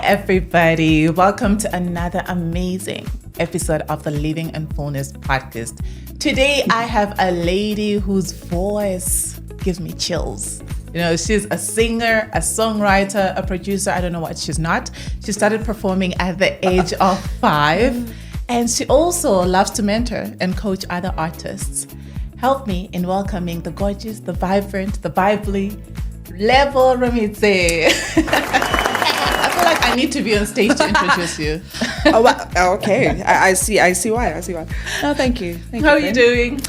everybody. Welcome to another amazing episode of the Living in Fullness podcast. Today, I have a lady whose voice gives me chills. You know, she's a singer, a songwriter, a producer. I don't know what she's not. She started performing at the age of 5. And she also loves to mentor and coach other artists. Help me in welcoming the gorgeous, the vibrant, the lively Lebo Rameetse. I feel like I need to be on stage to introduce you. Oh, well, okay. I see why. No, thank you. How are you doing?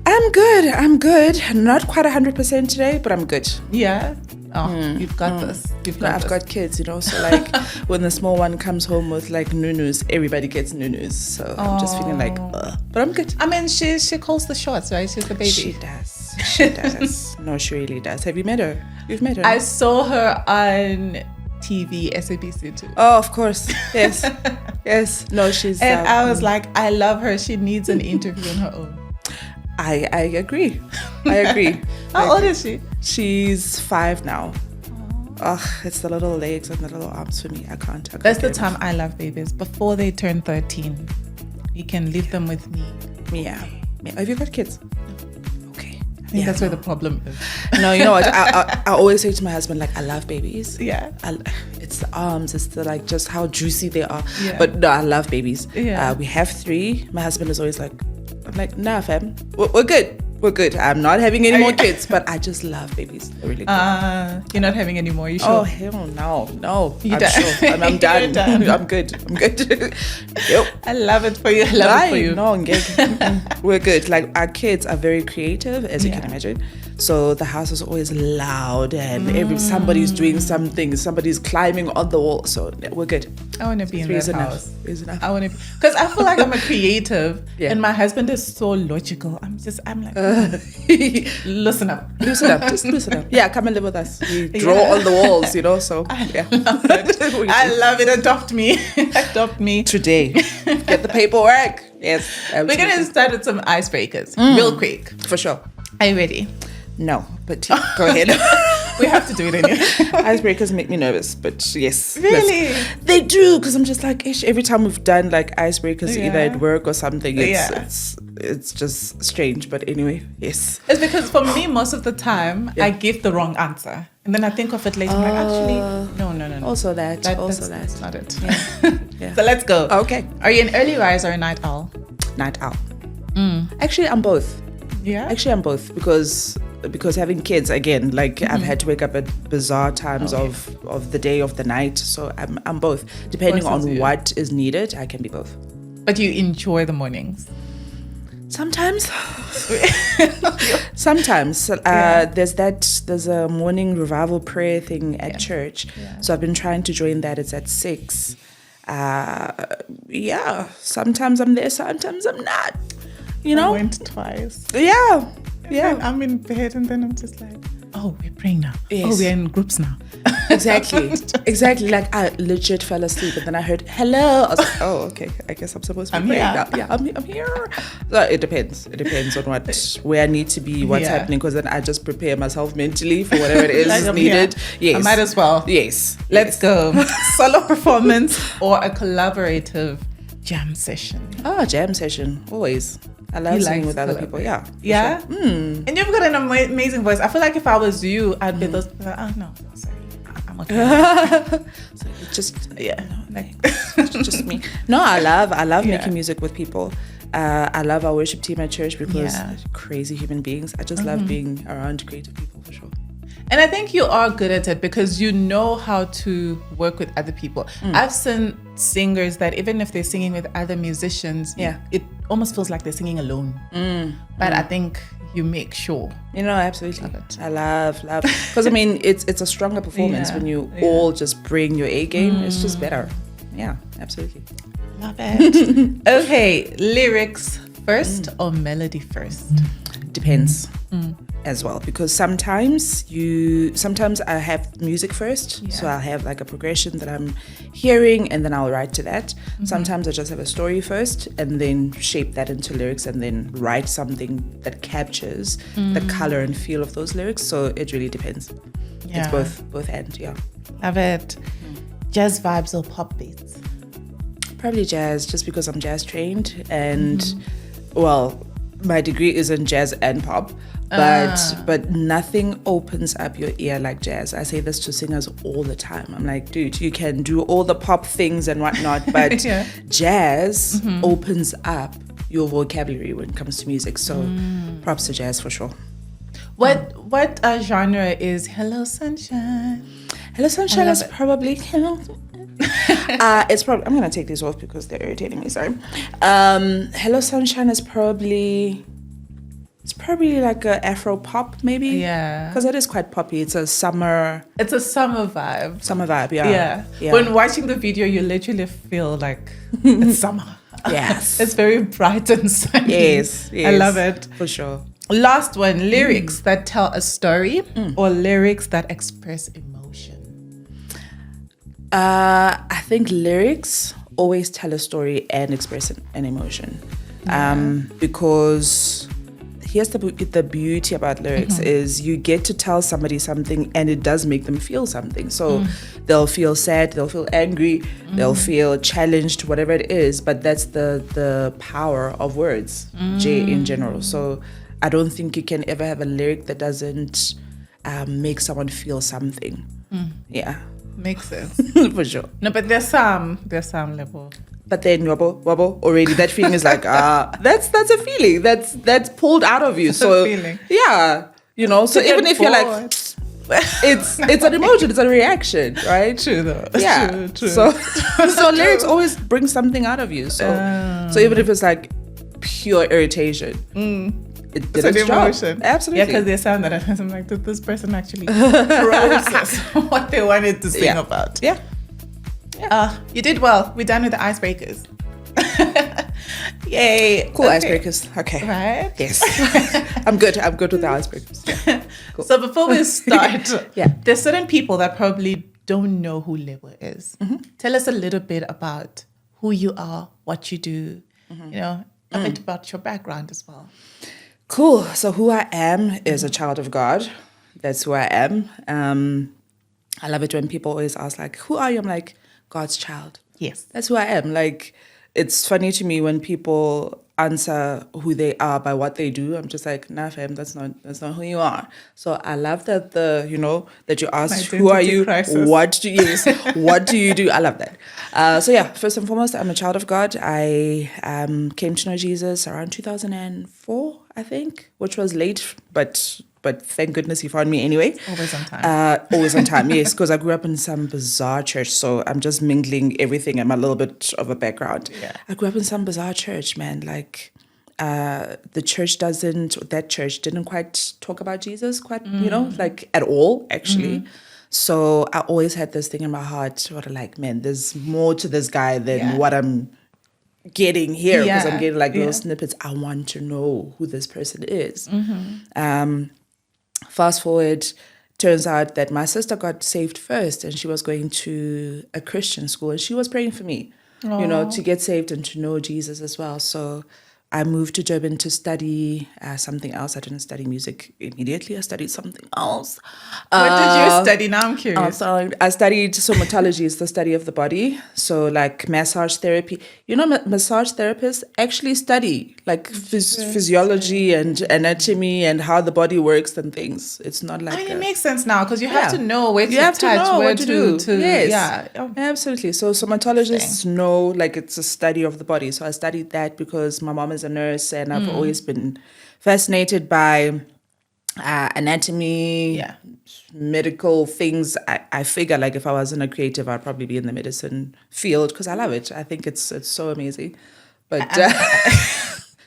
I'm good. Not quite 100% today, but I'm good. Yeah? Oh, you've got this. I've got kids, you know, so like when the small one comes home with like nunus, everybody gets nunus. So I'm just feeling like, ugh. But I'm good. I mean, she calls the shots, right? She's the baby. She does. No, she really does. Have you met her? You've met her? I saw her on TV, SABC too. Oh, of course. Yes. Yes. No, she's... And I was like, I love her. She needs an interview on her own. I agree. How old is she? She's 5 now. It's the little legs and the little arms for me. I can't. That's the time I love babies. Before they turn 13, you can leave them with me. Yeah. Have you got kids? Okay. I think that's where the problem is. No, you know what? I always say to my husband, like, I love babies. Yeah. It's the arms. It's the, like, just how juicy they are. Yeah. But no, I love babies. Yeah. We have 3. My husband is always like, I'm like, nah, fam. We're good. We're good. I'm not having any more kids, but I just love babies. They're really good. You're not having any more, you sure? Oh, hell no. You're I'm done. sure. I'm done. Done. I'm good. Yep. I love it for you. I love it for you. No, we're good. Like, our kids are very creative, as you can imagine. So the house is always loud and somebody's doing something. Somebody's climbing on the wall. So we're good. I want to be in that house. Is enough. I want to be, because I feel like I'm a creative Yeah. and my husband is so logical. I'm like, listen up. Just loosen up. Yeah, come and live with us. We draw on the walls, you know, so yeah. I love it. Adopt me. Adopt me. Today. Get the paperwork. Yes. Absolutely. We're going to start with some icebreakers real quick. For sure. Are you ready? No, but go ahead. We have to do it anyway. Icebreakers make me nervous, but yes. Really? They do, because I'm just like, every time we've done like icebreakers, either at work or something, it's just strange. But anyway, yes. It's because for me, most of the time, I give the wrong answer. And then I think of it later. I'm like, actually, no. Also that. That's not it. Yeah. So let's go. Okay. Are you an early riser or a night owl? Night owl. Actually, I'm both. Yeah? Actually, I'm both because having kids, again, like I've had to wake up at bizarre times of the day, of the night. So I'm both. Depending on what is needed, I can be both. But you enjoy the mornings? Sometimes. There's a morning revival prayer thing at church. Yeah. So I've been trying to join that. It's at 6. Sometimes I'm there, sometimes I'm not. You know? I went twice. Yeah. I'm in bed and then I'm just like, oh, we're praying now. Yes. Oh, we're in groups now. Exactly. Like I legit fell asleep and then I heard hello. I was like, oh, okay. I guess I'm supposed to be praying now. Yeah, I'm here. So it depends. It depends on where I need to be, what's happening, because then I just prepare myself mentally for whatever it is like needed. Yes. I might as well. Yes. Let's go. Solo performance or a collaborative jam session? Oh, jam session. Always. I love singing with other people. Yeah. Yeah? Sure. And you've got an amazing voice. I feel like if I was you, I'd be those people like, oh, no, sorry. I'm okay. So just just me. No, I love making music with people. I love our worship team at church because crazy human beings. I just love being around creative people for sure. And I think you are good at it because you know how to work with other people. I've seen singers that even if they're singing with other musicians, it almost feels like they're singing alone. But I think you make sure. You know, absolutely. I love. Because I mean, it's a stronger performance when you all just bring your A game. It's just better. Yeah, absolutely. Love it. Okay, lyrics first or melody first? Depends. As well, because sometimes I have music first, so I'll have like a progression that I'm hearing and then I'll write to that. Sometimes I just have a story first and then shape that into lyrics and then write something that captures the color and feel of those lyrics. So it really depends. It's both and. Love it. Jazz vibes or pop beats? Probably jazz, just because I'm jazz trained, and well, my degree is in jazz and pop, but nothing opens up your ear like jazz. I say this to singers all the time. I'm like, dude, you can do all the pop things and whatnot, but jazz opens up your vocabulary when it comes to music. So props to jazz for sure. What genre is Hello Sunshine? Hello Sunshine is probably it's probably, I'm gonna take these off because they're irritating me, sorry. Hello Sunshine is probably like a Afro pop maybe. Yeah. Because it is quite poppy. It's a summer vibe. Summer vibe, yeah. When watching the video, you literally feel like it's summer. Yes. It's very bright and sunny. Yes. I love it. For sure. Last one, lyrics that tell a story or lyrics that express emotion. I think lyrics always tell a story and express an emotion. Because here's the beauty about lyrics is you get to tell somebody something and it does make them feel something. So they'll feel sad, they'll feel angry, they'll feel challenged, whatever it is. But that's the power of words, in general. So I don't think you can ever have a lyric that doesn't make someone feel something. Yeah. Makes sense. For sure. No, but there's some level. But then wobble already. That feeling is like that's a feeling that's pulled out of you. It's so a feeling. Yeah, so even if you're like, it's an emotion, it's a reaction, right? True though. Yeah. True. So lyrics always bring something out of you. So even if it's like pure irritation. It did its job. Emotion. Absolutely. Yeah, because they sound that I'm like, did this person actually process what they wanted to sing about? Yeah. You did well. We're done with the icebreakers. Yay. Cool. Icebreakers. Okay. Right? Yes. I'm good with the icebreakers. Yeah. Cool. So before we start, Yeah. there's certain people that probably don't know who Lebo is. Tell us a little bit about who you are, what you do, a bit about your background as well. Cool. So who I am is a child of God. That's who I am. I love it when people always ask, like, who are you? I'm like, God's child. Yes. That's who I am. Like, it's funny to me when people answer who they are by what they do. I'm just like, nah, fam, that's not who you are. So I love that that you asked, who are you? Crisis. What do you do? I love that. So yeah, first and foremost, I'm a child of God. I came to know Jesus around 2004, I think, which was late, but thank goodness he found me anyway. Always on time. Always on time, yes, because I grew up in some bizarre church, so I'm just mingling everything and a little bit of a background. Yeah. I grew up in some bizarre church, man. Like, that church didn't quite talk about Jesus like at all, actually. So I always had this thing in my heart, sort of like, man, there's more to this guy than what I'm getting here, because I'm getting like little snippets. I want to know who this person is. Fast forward, turns out that my sister got saved first, and she was going to a Christian school, and she was praying for me, to get saved and to know Jesus as well. So I moved to Durban to study something else. I didn't study music immediately. I studied something else. What did you study? Now I'm curious. I studied somatology, is the study of the body. So like massage therapy. Massage therapists actually study like physiology and anatomy and how the body works and things. It's not like it makes sense now, because you have to know where to touch, know what to do. Yes. Yeah. Absolutely. So somatologists know, like, it's a study of the body. So I studied that because my mom is a nurse, and I've always been fascinated by anatomy, medical things. I figure, like, if I wasn't a creative, I'd probably be in the medicine field, because I love it. I think it's so amazing. But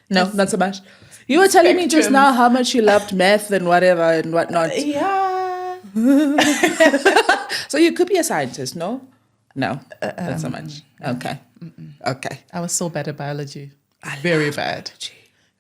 no, not so much. You were telling me just now how much you loved math and whatever and whatnot. Yeah. So you could be a scientist, no? No, not so much. Okay. Okay. I was so bad at biology. Very bad.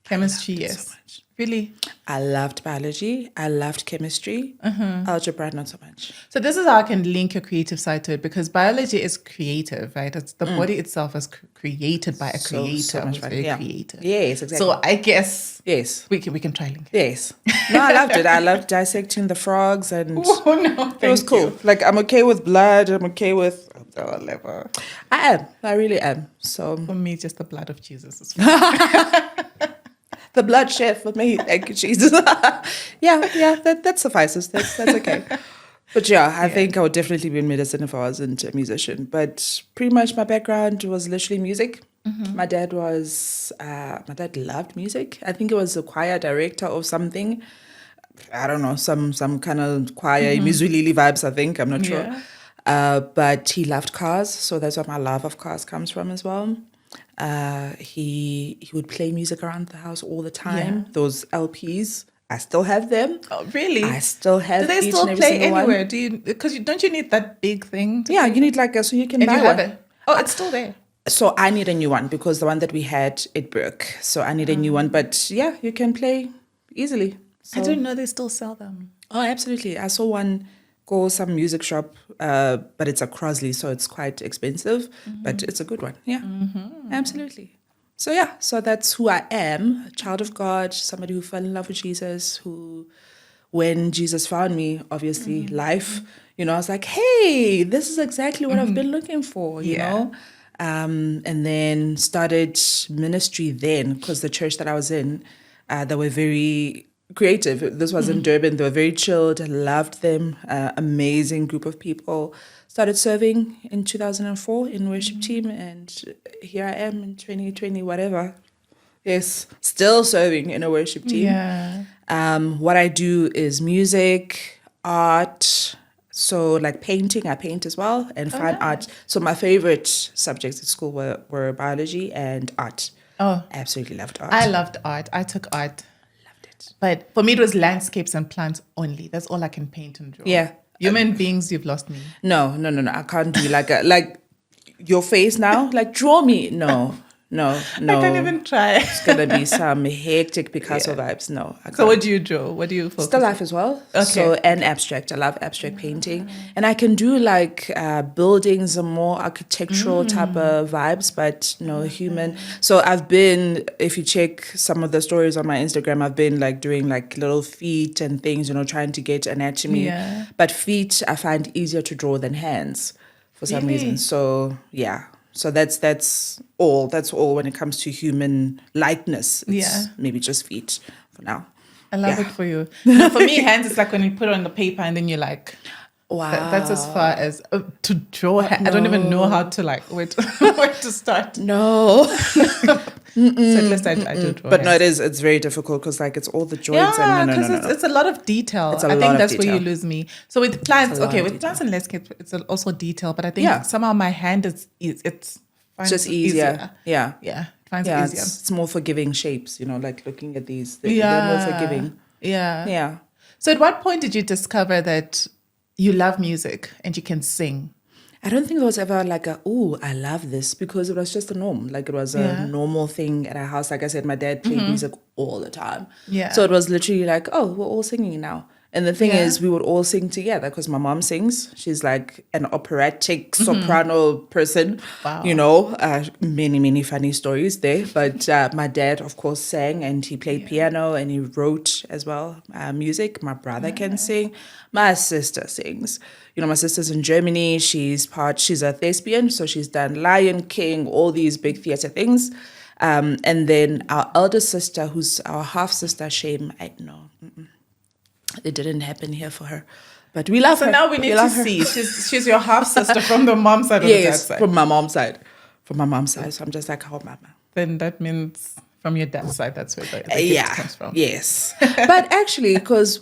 Chemistry, yes. So much. Really? I loved biology. I loved chemistry. Algebra, not so much. So this is how I can link your creative side to it, because biology is creative, right? It's the body itself is created by a creator So much who's fun. very Yeah. creative. Yes, exactly. So I guess yes. we can try link. Yes. No, I loved it. I loved dissecting the frogs, and Oh no, it was cool. Like, I'm okay with blood. I'm okay with... Oh, Lebo. I am. I really am. So... For me, just the blood of Jesus is fine. The bloodshed for me. Thank you, Jesus. yeah, that suffices. That's okay. But yeah, I think I would definitely be in medicine if I wasn't a musician. But pretty much my background was literally music. My dad loved music. I think he was a choir director or something. I don't know, some kind of choir, Mizulili vibes, I think. I'm not sure. But he loved cars. So that's where my love of cars comes from as well. He would play music around the house all the time. Yeah. Those LPs, I still have them. Oh, really? I still have. Do they each still and every play single anywhere? one. Do you? Because don't you need that big thing? Yeah, you need like so you can And buy you have one. it. Oh, it's still there. So I need a new one because the one that we had, it broke. So I need a new one. But yeah, you can play easily. So, I didn't know they still sell them. Oh, absolutely. I saw one go some music shop, but it's a Crosley, so it's quite expensive. But it's a good one. Yeah, absolutely. So yeah, so that's who I am, a child of God, somebody who fell in love with Jesus, who, when Jesus found me, obviously life, I was like, hey, this is exactly what I've been looking for, you know? And then started ministry then, because the church that I was in, they were very creative. This was in Durban. They were very chilled. I loved them. Amazing group of people. Started serving in 2004 in worship team, and here I am in 2020, whatever. Yes, still serving in a worship team. Yeah. What I do is music, art. So like painting, I paint as well, and fine art. So my favorite subjects at school were biology and art. Oh, Absolutely loved art. I loved art. I took art. loved it. But for me, it was landscapes and plants only. That's all I can paint and draw. Yeah. Human beings, you've lost me. No. I can't do like your face now. Like draw me. No. I can't even try. It's gonna be some hectic Picasso vibes. No. I can't. So what do you draw? What do you focus Still life as well. Okay. So and abstract. I love abstract painting, and I can do like buildings and more architectural type of vibes, but no human. So I've been, if you check some of the stories on my Instagram, I've been like doing like little feet and things, trying to get anatomy. Yeah. But feet I find easier to draw than hands for some Really? reason. So yeah. So that's all. That's all when it comes to human likeness. It's maybe just feet for now. I love it for you. No, for me, hands is like when you put it on the paper and then you're like, Wow. that's as far as to draw. I don't even know how to like where to start. No. So at least I do draw. But hands. no, it's very difficult because like it's all the joints and no. It's a lot of detail. It's a I lot think of that's where detail. you lose me. So with plants, lot okay, of with detail. plants and landscapes, it's also detail. But I think somehow my hand it's finds just it easier. Yeah. Yeah, finds Yeah, it easier. it's more forgiving shapes, like looking at these. They're Yeah. more forgiving. Yeah. Yeah. So at what point did you discover that you love music and you can sing? I don't think there was ever like I love this, because it was just a norm. Like it was a normal thing at our house. Like I said, my dad played music all the time. Yeah. So it was literally like, oh, we're all singing now. And the thing is, we would all sing together because my mom sings. She's like an operatic soprano person. Wow. Many, many funny stories there. But my dad, of course, sang, and he played piano, and he wrote as well music. My brother can sing. My sister sings. My sister's in Germany. She's a thespian. So she's done Lion King, all these big theater things. And then our elder sister, who's our half sister, shame, I know. It didn't happen here for her, but we love her. So now we need to see. She's your half sister from the mom's side or the dad's side. From my mom's side. From my mom's side. So I'm just like, oh, mama. Then that means from your dad's side, that's where the gift comes from. Yes. But actually, because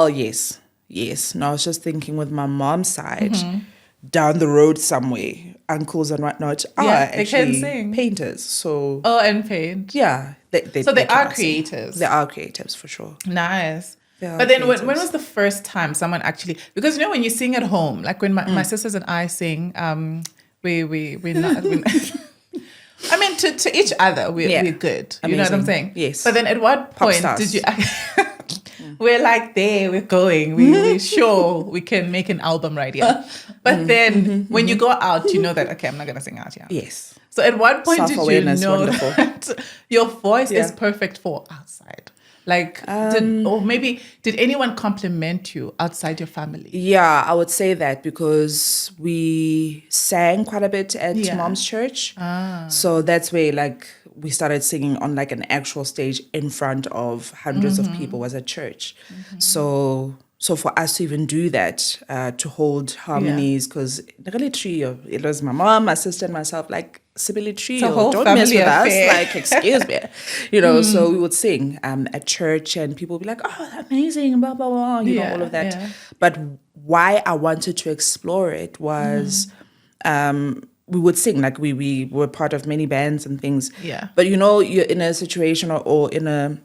yes. No, I was just thinking with my mom's side, down the road somewhere, uncles and whatnot are they can actually sing. painters. So And paint. yeah, So they are cannot sing. creatives. They are creatives for sure. Nice. They are But then when creatives. was the first time someone actually, because when you sing at home, like when my sisters and I sing, we not, I mean, to each other, we're good. You know what I'm saying? Yes. But then at what Pop point stars. did you... We're like there, we're going. We're sure we can make an album right here. But then when you go out, you know that, okay, I'm not going to sing out here. Yes. So at what point did you know wonderful. that your voice is perfect for outside? Like, did anyone compliment you outside your family? Yeah, I would say that because we sang quite a bit at mom's church. So that's where like we started singing on like an actual stage in front of hundreds of people was at church. So for us to even do that, to hold harmonies, because it was my mom, my sister, and myself, like, Sibylle Trio, don't mess with us, like, excuse me. So we would sing at church, and people would be like, oh, amazing, blah, blah, blah, all of that. Yeah. But why I wanted to explore it was... we would sing, like we were part of many bands and things. Yeah. But you're in a situation or in a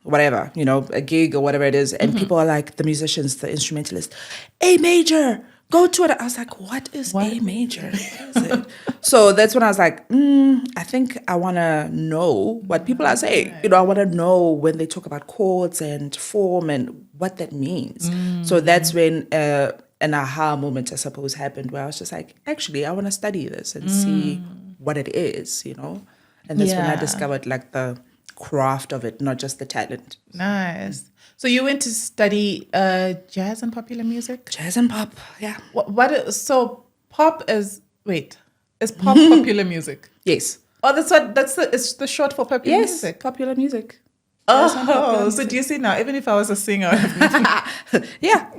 whatever, a gig or whatever it is, and people are like, the musicians, the instrumentalists, A major, go to it. I was like, what is A major? What is it? So that's when I was like, I think I want to know what people are saying. I want to know when they talk about chords and form and what that means. So that's when an aha moment, I suppose, happened where I was just like, actually, I want to study this and see what it is, And that's when I discovered like the craft of it, not just the talent. Nice. So you went to study jazz and popular music? Jazz and pop, yeah. So pop is pop popular music? Yes. Oh, it's the short for popular music? Yes, popular music. So do you see now, even if I was a singer...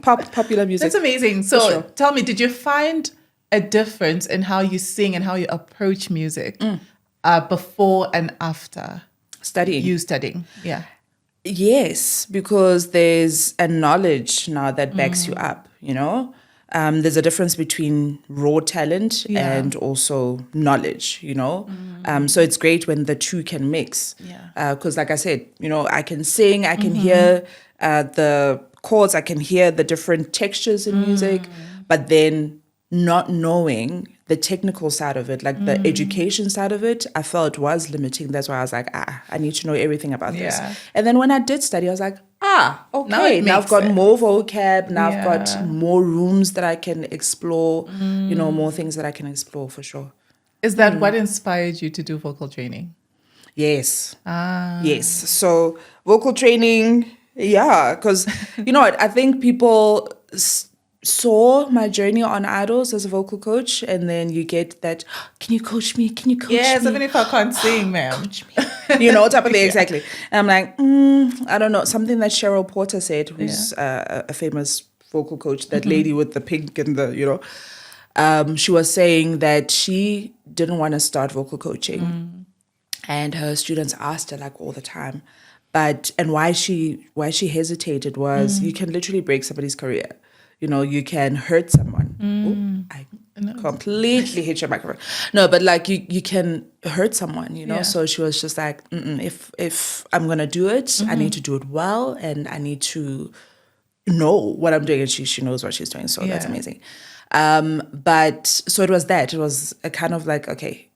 popular music. That's amazing. So tell me, did you find a difference in how you sing and how you approach music before and after studying? Yeah. Yes, because there's a knowledge now that backs you up, There's a difference between raw talent and also knowledge, So it's great when the two can mix. Because like I said, I can sing, I can hear the chords, I can hear the different textures in music, but then not knowing the technical side of it, like the education side of it, I felt was limiting. That's why I was like, I need to know everything about this. And then when I did study, I was like, okay, now I've got more vocab, now I've got more rooms that I can explore, more things that I can explore for sure. Is that what inspired you to do vocal training? Yes. Yes. So vocal training, because, I think people... saw my journey on Idols as a vocal coach, and then you get that, can you coach me? Can you coach me? Yes, even if I can't sing, ma'am. Coach me. Type of thing, exactly. And I'm like, I don't know, something that Cheryl Porter said, who's a famous vocal coach, that lady with the pink and the, she was saying that she didn't want to start vocal coaching. And her students asked her like all the time. And why she hesitated was you can literally break somebody's career. You can hurt someone. I completely hit your microphone. No, but like you can hurt someone, So she was just like, if I'm going to do it, I need to do it well, and I need to know what I'm doing. And she knows what she's doing. So that's amazing. But so it was that. It was a kind of like, okay,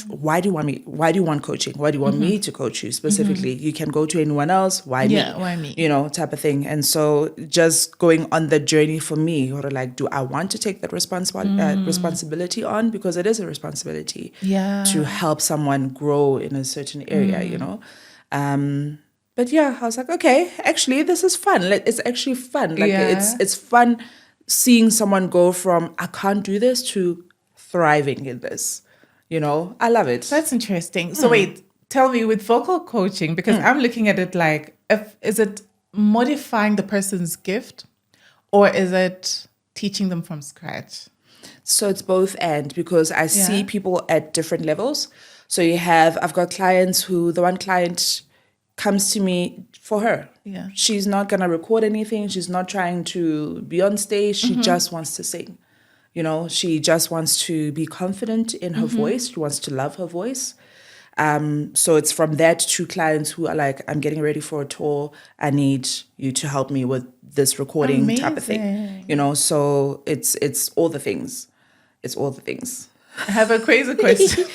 why do you want coaching? Why do you want me to coach you specifically? You can go to anyone else. Why me? Why me? Type of thing. And so just going on the journey for me, or like, do I want to take that responsibility on? Because it is a responsibility to help someone grow in a certain area, But I was like, okay, actually, this is fun. Like, it's actually fun. Like it's fun seeing someone go from, I can't do this, to thriving in this. I love it. That's interesting. So wait, tell me, with vocal coaching, because I'm looking at it like, is it modifying the person's gift, or is it teaching them from scratch? So it's both and, because I see people at different levels. So I've got clients who, the one client comes to me for her. Yeah. She's not going to record anything. She's not trying to be on stage. She just wants to sing. She just wants to be confident in her voice. She wants to love her voice. So it's from that to clients who are like, I'm getting ready for a tour. I need you to help me with this recording type of thing. So it's all the things. It's all the things. I have a crazy question.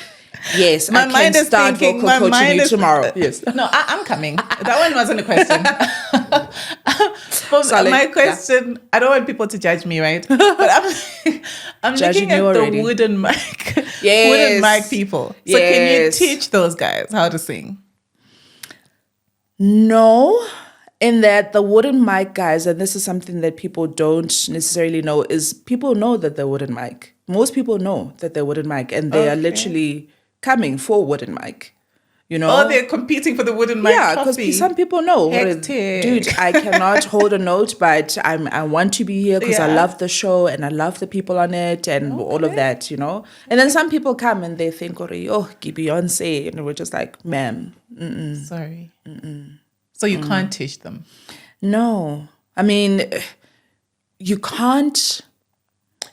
Yes, My I mind can is start thinking, vocal my coaching mind you is tomorrow. Yes. No, I'm coming. That one wasn't a question. Solid, My yeah. question, I don't want people to judge me, right? But I'm Judging looking you at the already. wooden mic, wooden mic Yes. people. So can you Yes. teach those guys how to sing? No, in that the wooden mic guys, and this is something that people don't necessarily know, is people know that they're wooden mic. Most people know that they're wooden mic, and they are Okay. literally coming for wooden mic. You know? Oh, they're competing for the wooden mic Yeah, trophy. because some people know, Hectic. dude, I cannot hold a note, but I want to be here because I Yeah. love the show and I love the people on it and all of Okay. that, you know. And then some people come and they think, oh, Beyonce, and we're just like, ma'am, Sorry. So you can't teach them. no. I mean, you can't.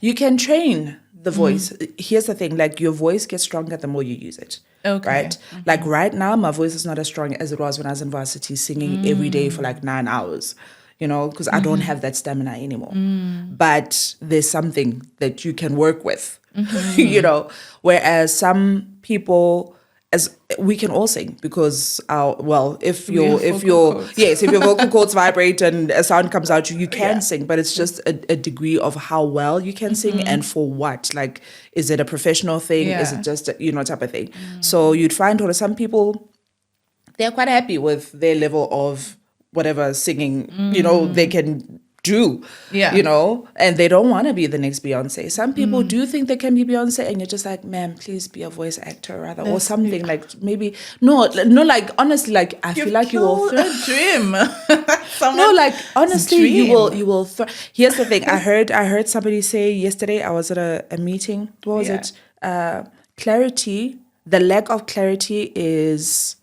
You can train the voice. Here's the thing: like your voice gets stronger the more you use it. Okay. Right? Like right now, my voice is not as strong as it was when I was in varsity singing every day for like 9 hours, you know, because I don't have that stamina anymore. But there's something that you can work with, you know, whereas some people, as we can all sing because if your vocal cords vibrate and a sound comes out, you can sing, but it's just a degree of how well you can sing and for what. Like, is it a professional thing? Is it just type of thing? So you'd find some people, they're quite happy with their level of whatever singing they can do, and they don't want to be the next Beyonce. Some people do think they can be Beyonce, and you're just like, ma'am, please be a voice actor rather, or something like maybe like honestly, like I feel like you will a dream. no, like honestly, you dream. will. Here's the thing. I heard somebody say yesterday. I was at a meeting. What was it? Clarity. The lack of clarity is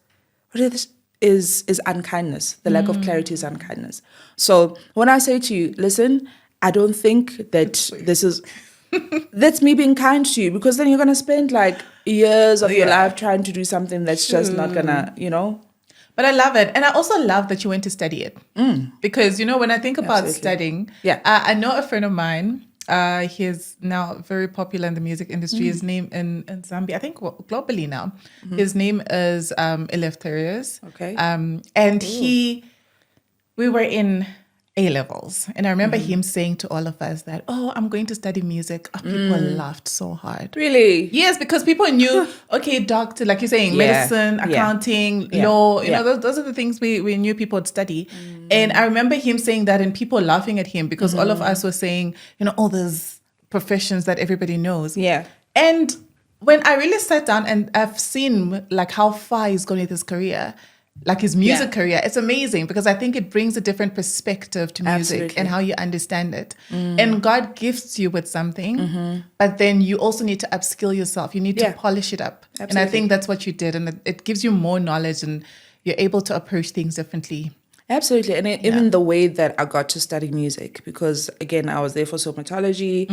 is unkindness. The lack of clarity is unkindness. So when I say to you, listen, I don't think that this is that's me being kind to you, because then you're gonna spend like years of your life trying to do something that's just not gonna, But I love it. And I also love that you went to study it. Because, when I think about studying, I know a friend of mine, he's now very popular in the music industry. His name in Zambia, I think globally now, his name is Eleftherios. Okay. And we were in A-levels. And I remember him saying to all of us that, I'm going to study music. People laughed so hard. Really? Yes, because people knew, okay, doctor, like you're saying, medicine, accounting, law, those are the things we knew people would study. And I remember him saying that and people laughing at him because all of us were saying, all those professions that everybody knows. Yeah. And when I really sat down and I've seen like how far he's gone with his career, like his music career, it's amazing because I think it brings a different perspective to music and how you understand it. And God gifts you with something, but then you also need to upskill yourself. You need to polish it up. Absolutely. And I think that's what you did. And it gives you more knowledge and you're able to approach things differently. Absolutely. And even the way that I got to study music, because again, I was there for somatology,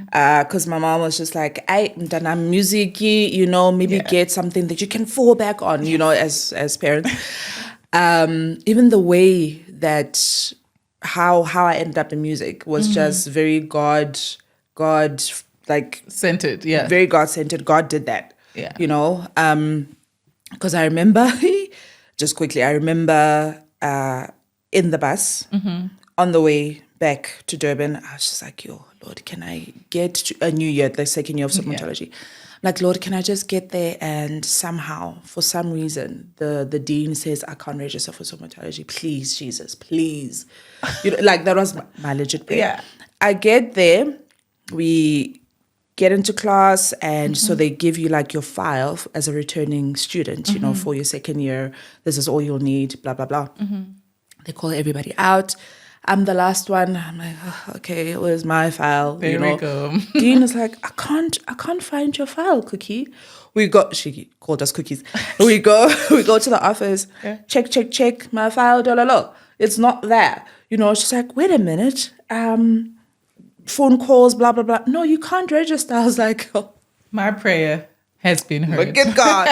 because my mom was just like, I'm done music, maybe get something that you can fall back on, as parents. Even the way that how I ended up in music was just very God like Centered, very God-centered. God did that, because I remember, just quickly, in the bus on the way back to Durban, I was just like, yo, Lord, can I get to a new year, the second year of somatology? Like, Lord, can I just get there? And somehow, for some reason, the dean says, I can't register for somatology. Please, Jesus, please. Like that was my legit prayer. Yeah. I get there, we get into class, and so they give you like your file as a returning student, for your second year. This is all you'll need, blah, blah, blah. They call everybody out. I'm the last one. I'm like, okay, where's my file? There we go. Dean is like, I can't find your file, Cookie. She called us Cookies. We go to the office, check, my file, it's not there. She's like, wait a minute, phone calls, blah, blah, blah. No, you can't register. I was like, My prayer has been heard. Look at God.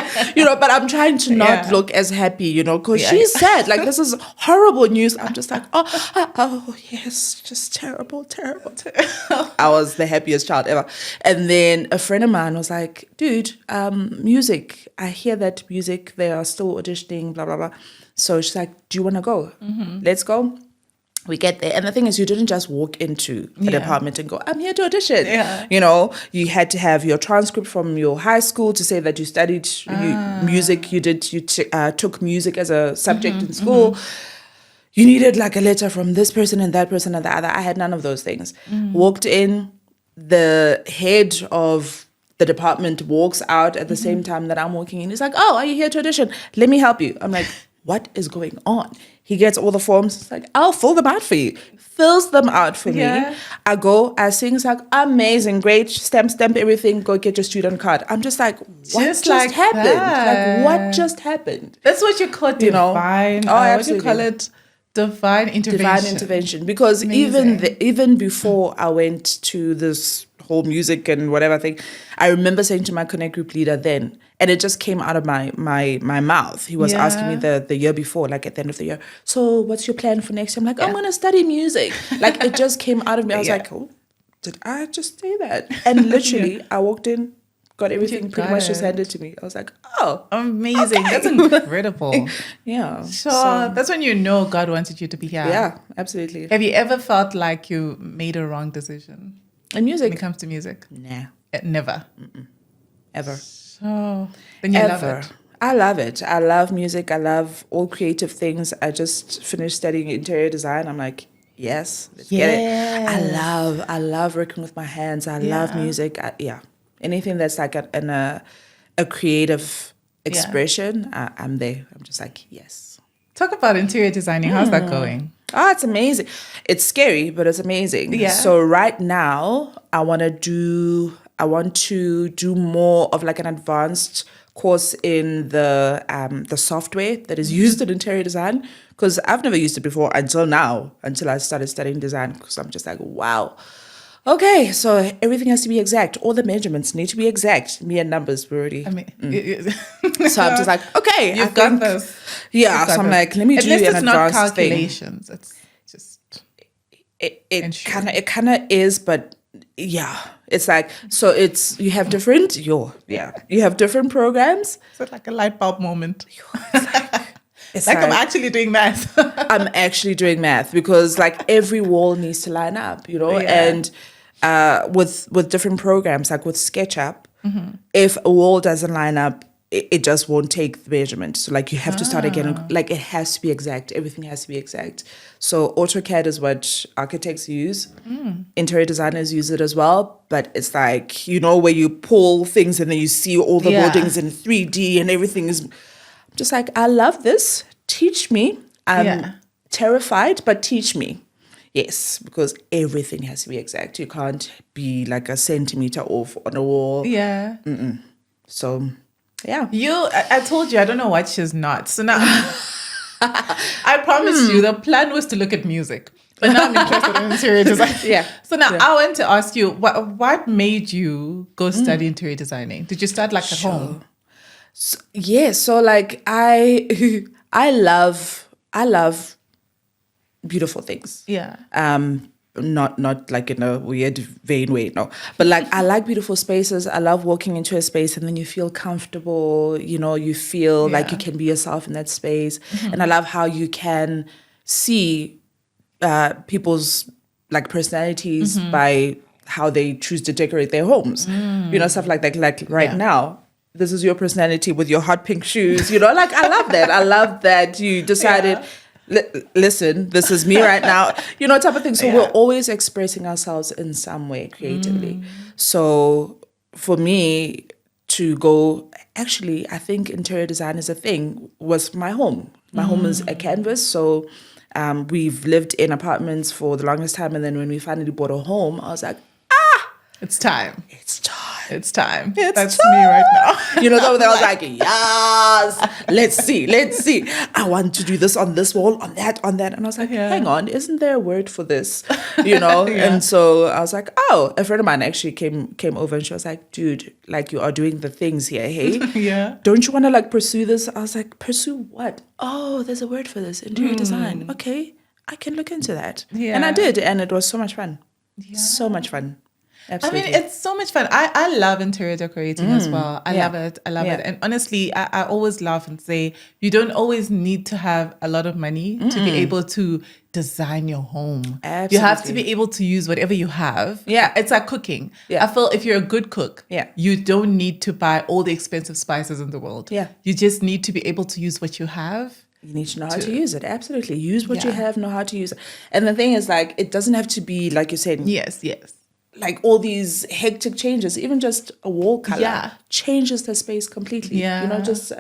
But I'm trying to not look as happy, because she's sad. Like, this is horrible news. I'm just like, oh, yes, just terrible. I was the happiest child ever. And then a friend of mine was like, dude, music. I hear that music, they are still auditioning, blah, blah, blah. So she's like, do you want to go? Let's go. We get there. And the thing is, you didn't just walk into the department and go, I'm here to audition. Yeah. You had to have your transcript from your high school to say that you studied music. You took music as a subject in school. You needed like a letter from this person and that person and the other. I had none of those things. Walked in, the head of the department walks out at the same time that I'm walking in. He's like, oh, are you here to audition? Let me help you. I'm like, what is going on? He gets all the forms. It's like, I'll fill them out for you. Fills them out for me. I go, I sing. It's like, amazing, great. Stamp everything. Go get your student card. I'm just like, what just happened? That. Like, what just happened? That's what you call divine. What do you call it? Divine intervention. Divine intervention. Because even before I went to this whole music and whatever thing, I remember saying to my Connect group leader then, and it just came out of my mouth. He was asking me the year before, like at the end of the year, so what's your plan for next year? I'm like, I'm going to study music. Like, it just came out of me. I was like, oh, did I just say that? And literally, I walked in, got everything pretty much just handed to me. I was like, oh. Amazing. Okay. That's incredible. Yeah. So that's when you know God wanted you to be here. Yeah, absolutely. Have you ever felt like you made a wrong decision? In music? When it comes to music? Nah. Never? Ever. So then you love it. I love it. I love music. I love all creative things. I just finished studying interior design. I'm like, yes, let's get it. I love working with my hands. I love music. Anything that's like a creative expression, I'm there. I'm just like, yes. Talk about interior designing. How's that going? Oh, it's amazing. It's scary, but it's amazing. Yeah. So right now, I want to do more of like an advanced course in the software that is used in interior design, because I've never used it before until I started studying design, because I'm just like, wow. Okay, so everything has to be exact. All the measurements need to be exact. Me and numbers were already. So I'm just like, okay, you've got this. Yeah, so I'm like, let me do an advanced thing. At least it's not calculations. It's just it kind of is, but yeah, it's like, so it's you have different programs. It's like a light bulb moment. It's like I'm actually doing math. I'm actually doing math, because like every wall needs to line up, and with different programs, like with SketchUp, if a wall doesn't line up, it just won't take the measurement. So like you have to start again. Like it has to be exact. Everything has to be exact. So AutoCAD is what architects use. Interior designers use it as well. But it's like, where you pull things and then you see all the buildings in 3D and everything is just like, I love this. Teach me. I'm terrified, but teach me. Yes, because everything has to be exact. You can't be like a centimeter off on a wall. Yeah. So, yeah. I told you, I don't know what she's not. So now, I promised you the plan was to look at music. But now I'm interested in interior design. Yeah. So now I want to ask you, what made you go study interior designing? Did you start like at home? So like I love beautiful things. Yeah. Not like in a weird vain way, no. But like I like beautiful spaces. I love walking into a space and then you feel comfortable, you feel like you can be yourself in that space. And I love how you can see people's like personalities by how they choose to decorate their homes. Stuff like that. Like right now, this is your personality with your hot pink shoes. Like I love that. I love that you decided, listen, this is me right now, type of thing. So we're always expressing ourselves in some way creatively. So for me to go, actually, I think interior design is a thing, was my home. My home is a canvas. So we've lived in apartments for the longest time. And then when we finally bought a home, I was like, It's time. It's time. It's time. It's That's time. me right now. You know, they was like, yes, let's see. I want to do this on this wall, on that. And I was like, hang on, isn't there a word for this? You know? And so I was like, oh, a friend of mine actually came over and she was like, dude, like you are doing the things here, hey? Yeah. Don't you want to like pursue this? I was like, pursue what? Oh, there's a word for this, interior design. Okay, I can look into that. Yeah. And I did, and it was so much fun. Yeah. So much fun. Absolutely. I mean, it's so much fun. I love interior decorating as well. I love it. I love it. And honestly, I always laugh and say, you don't always need to have a lot of money to be able to design your home. Absolutely. You have to be able to use whatever you have. Yeah. It's like cooking. Yeah. I feel if you're a good cook, you don't need to buy all the expensive spices in the world. Yeah. You just need to be able to use what you have. You need to know how to use it. Absolutely. Use what you have, know how to use it. And the thing is, like, it doesn't have to be, like you said. Yes. Like all these hectic changes, even just a wall color changes the space completely. Yeah. You know, just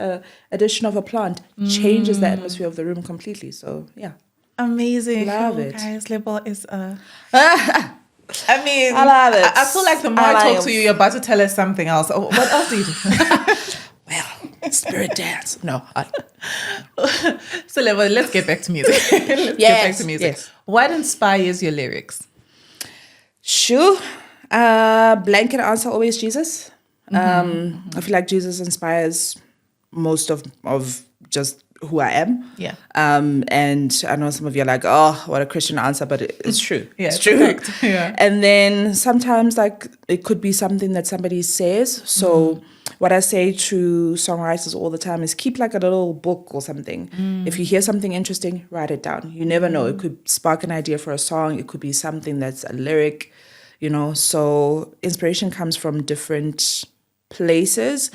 addition of a plant changes the atmosphere of the room completely. So, yeah. Amazing. Love it. Guys, Lebo is I mean, I love it. I feel like the more I talk to you, you're about to tell us something else. Oh, what else do you do? Well, spirit dance. No. So, Lebo, let's get back to music. Get back to music. Yes. What inspires your lyrics? Sure. Blanket answer, always Jesus. I feel like Jesus inspires most of just who I am. Yeah. And I know some of you are like, oh, what a Christian answer, but it's true. Yeah, it's true. Correct. Yeah. And then sometimes like it could be something that somebody says. So what I say to songwriters all the time is keep like a little book or something. If you hear something interesting, write it down. You never know. It could spark an idea for a song. It could be something that's a lyric, you know. So inspiration comes from different places.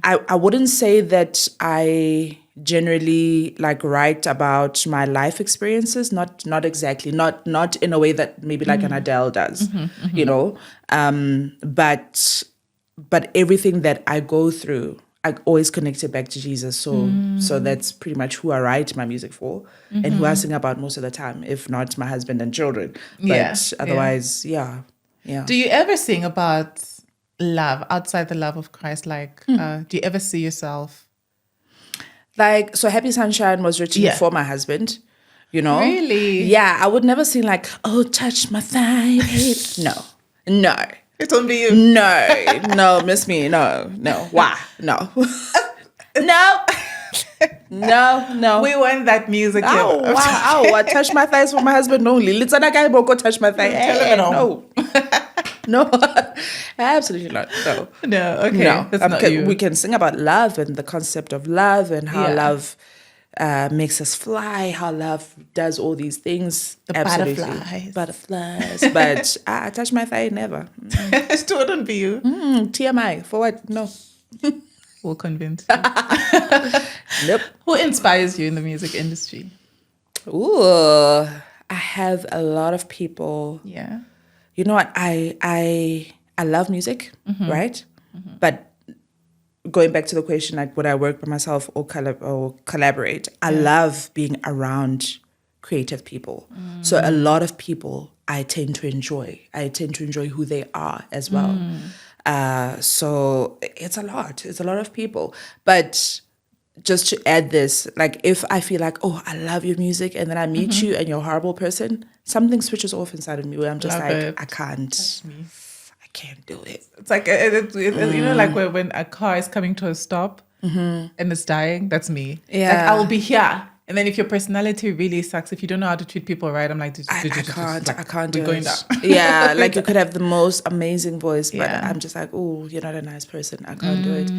I wouldn't say that I generally like write about my life experiences, not exactly, not in a way that maybe like an Adele does, you know, but everything that I go through, I always connect it back to Jesus. So that's pretty much who I write my music for and who I sing about most of the time, if not my husband and children. But otherwise, yeah. Do you ever sing about love outside the love of Christ? Like, do you ever see yourself? Like, so Happy Sunshine was written for my husband, you know? Really? Yeah, I would never sing like, oh, touch my thigh. No. It won't be you. No, miss me. No. Why? No. No. We want that music. Oh, wow. I touch my thighs for my husband only. Let's not go touch my thigh. No. Absolutely not. No, okay. No. That's not you. We can sing about love and the concept of love and how love makes us fly, how love does all these things. The absolutely. Butterflies. But I touch my thigh, never. It wouldn't be you. TMI. For what? No. We'll convince you. Nope. Who inspires you in the music industry? Ooh, I have a lot of people. Yeah. You know what? I love music, right? But going back to the question, like, would I work by myself or collaborate? I love being around creative people. So a lot of people I tend to enjoy. I tend to enjoy who they are as well. So it's a lot. It's a lot of people. But just to add this, like if I feel like, oh, I love your music, and then I meet you and you're a horrible person, something switches off inside of me where I'm just I can't do it. It's like, you know, like when a car is coming to a stop and it's dying, that's me. Yeah. Like I will be here. And then if your personality really sucks, if you don't know how to treat people right, I'm like, I can't do it. Going down. Yeah, like you could have the most amazing voice, but I'm just like, oh, you're not a nice person. I can't do it.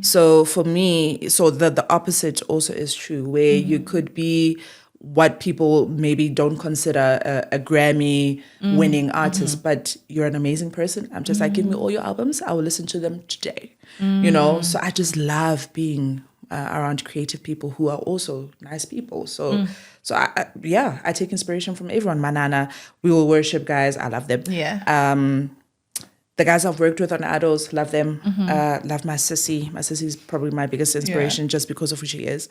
So for me, the opposite also is true, where you could be what people maybe don't consider a Grammy winning artist, but you're an amazing person. I'm just like, give me all your albums. I will listen to them today. You know, so I just love being around creative people who are also nice people. So I take inspiration from everyone. Manana, We Will Worship guys, I love them. Yeah. The guys I've worked with on Adults, love them. Love my sissy. My sissy is probably my biggest inspiration just because of who she is.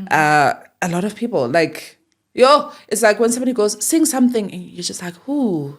A lot of people, like, it's like when somebody goes, sing something, and you're just like, ooh,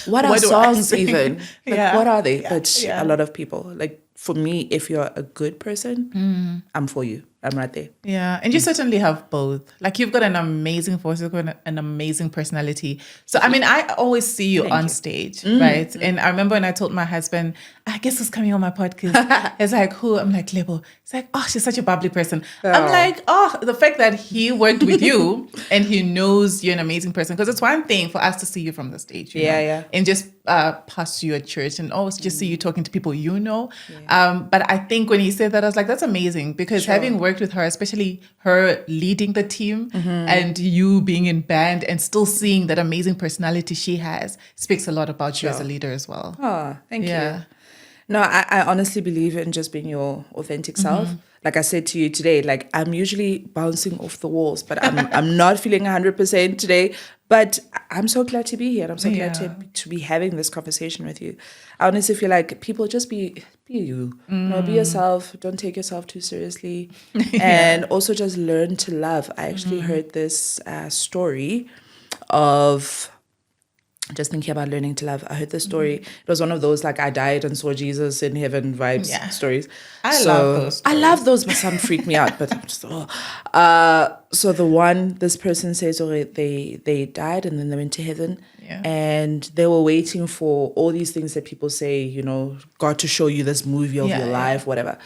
what are What do I songs sing? even? Like, Yeah. what are they? Yeah. But Yeah. a lot of people, like for me, if you're a good person, I'm for you. I'm right there. Yeah, and you certainly have both. Like you've got an amazing voice, you've got an amazing personality. So I mean, I always see you Thank on you. stage, right? And I remember when I told my husband, I guess who's coming on my podcast. He's like, who? I'm like, Lebo. He's like, oh, she's such a bubbly person. I'm like, oh, the fact that he worked with you and he knows you're an amazing person. Because it's one thing for us to see you from the stage, you know, and just pass you at church and always just see you talking to people you know. But I think when he said that, I was like, that's amazing because having worked with her, especially her leading the team and you being in band and still seeing that amazing personality she has speaks a lot about you as a leader as well. Oh, thank you. No, I honestly believe in just being your authentic self. Like I said to you today, like I'm usually bouncing off the walls, but I'm not feeling 100% today. But I'm so glad to be here. And I'm so glad to be having this conversation with you. I honestly feel like people just be you. You know, be yourself. Don't take yourself too seriously. And also just learn to love. I actually heard this story of just thinking about learning to love. I heard this story. It was one of those like I died and saw Jesus in heaven vibes stories. I love those stories. I love those, but some freak me out. But I'm just so this person says, they died and then they went to heaven, and they were waiting for all these things that people say, you know, God to show you this movie of your life, whatever.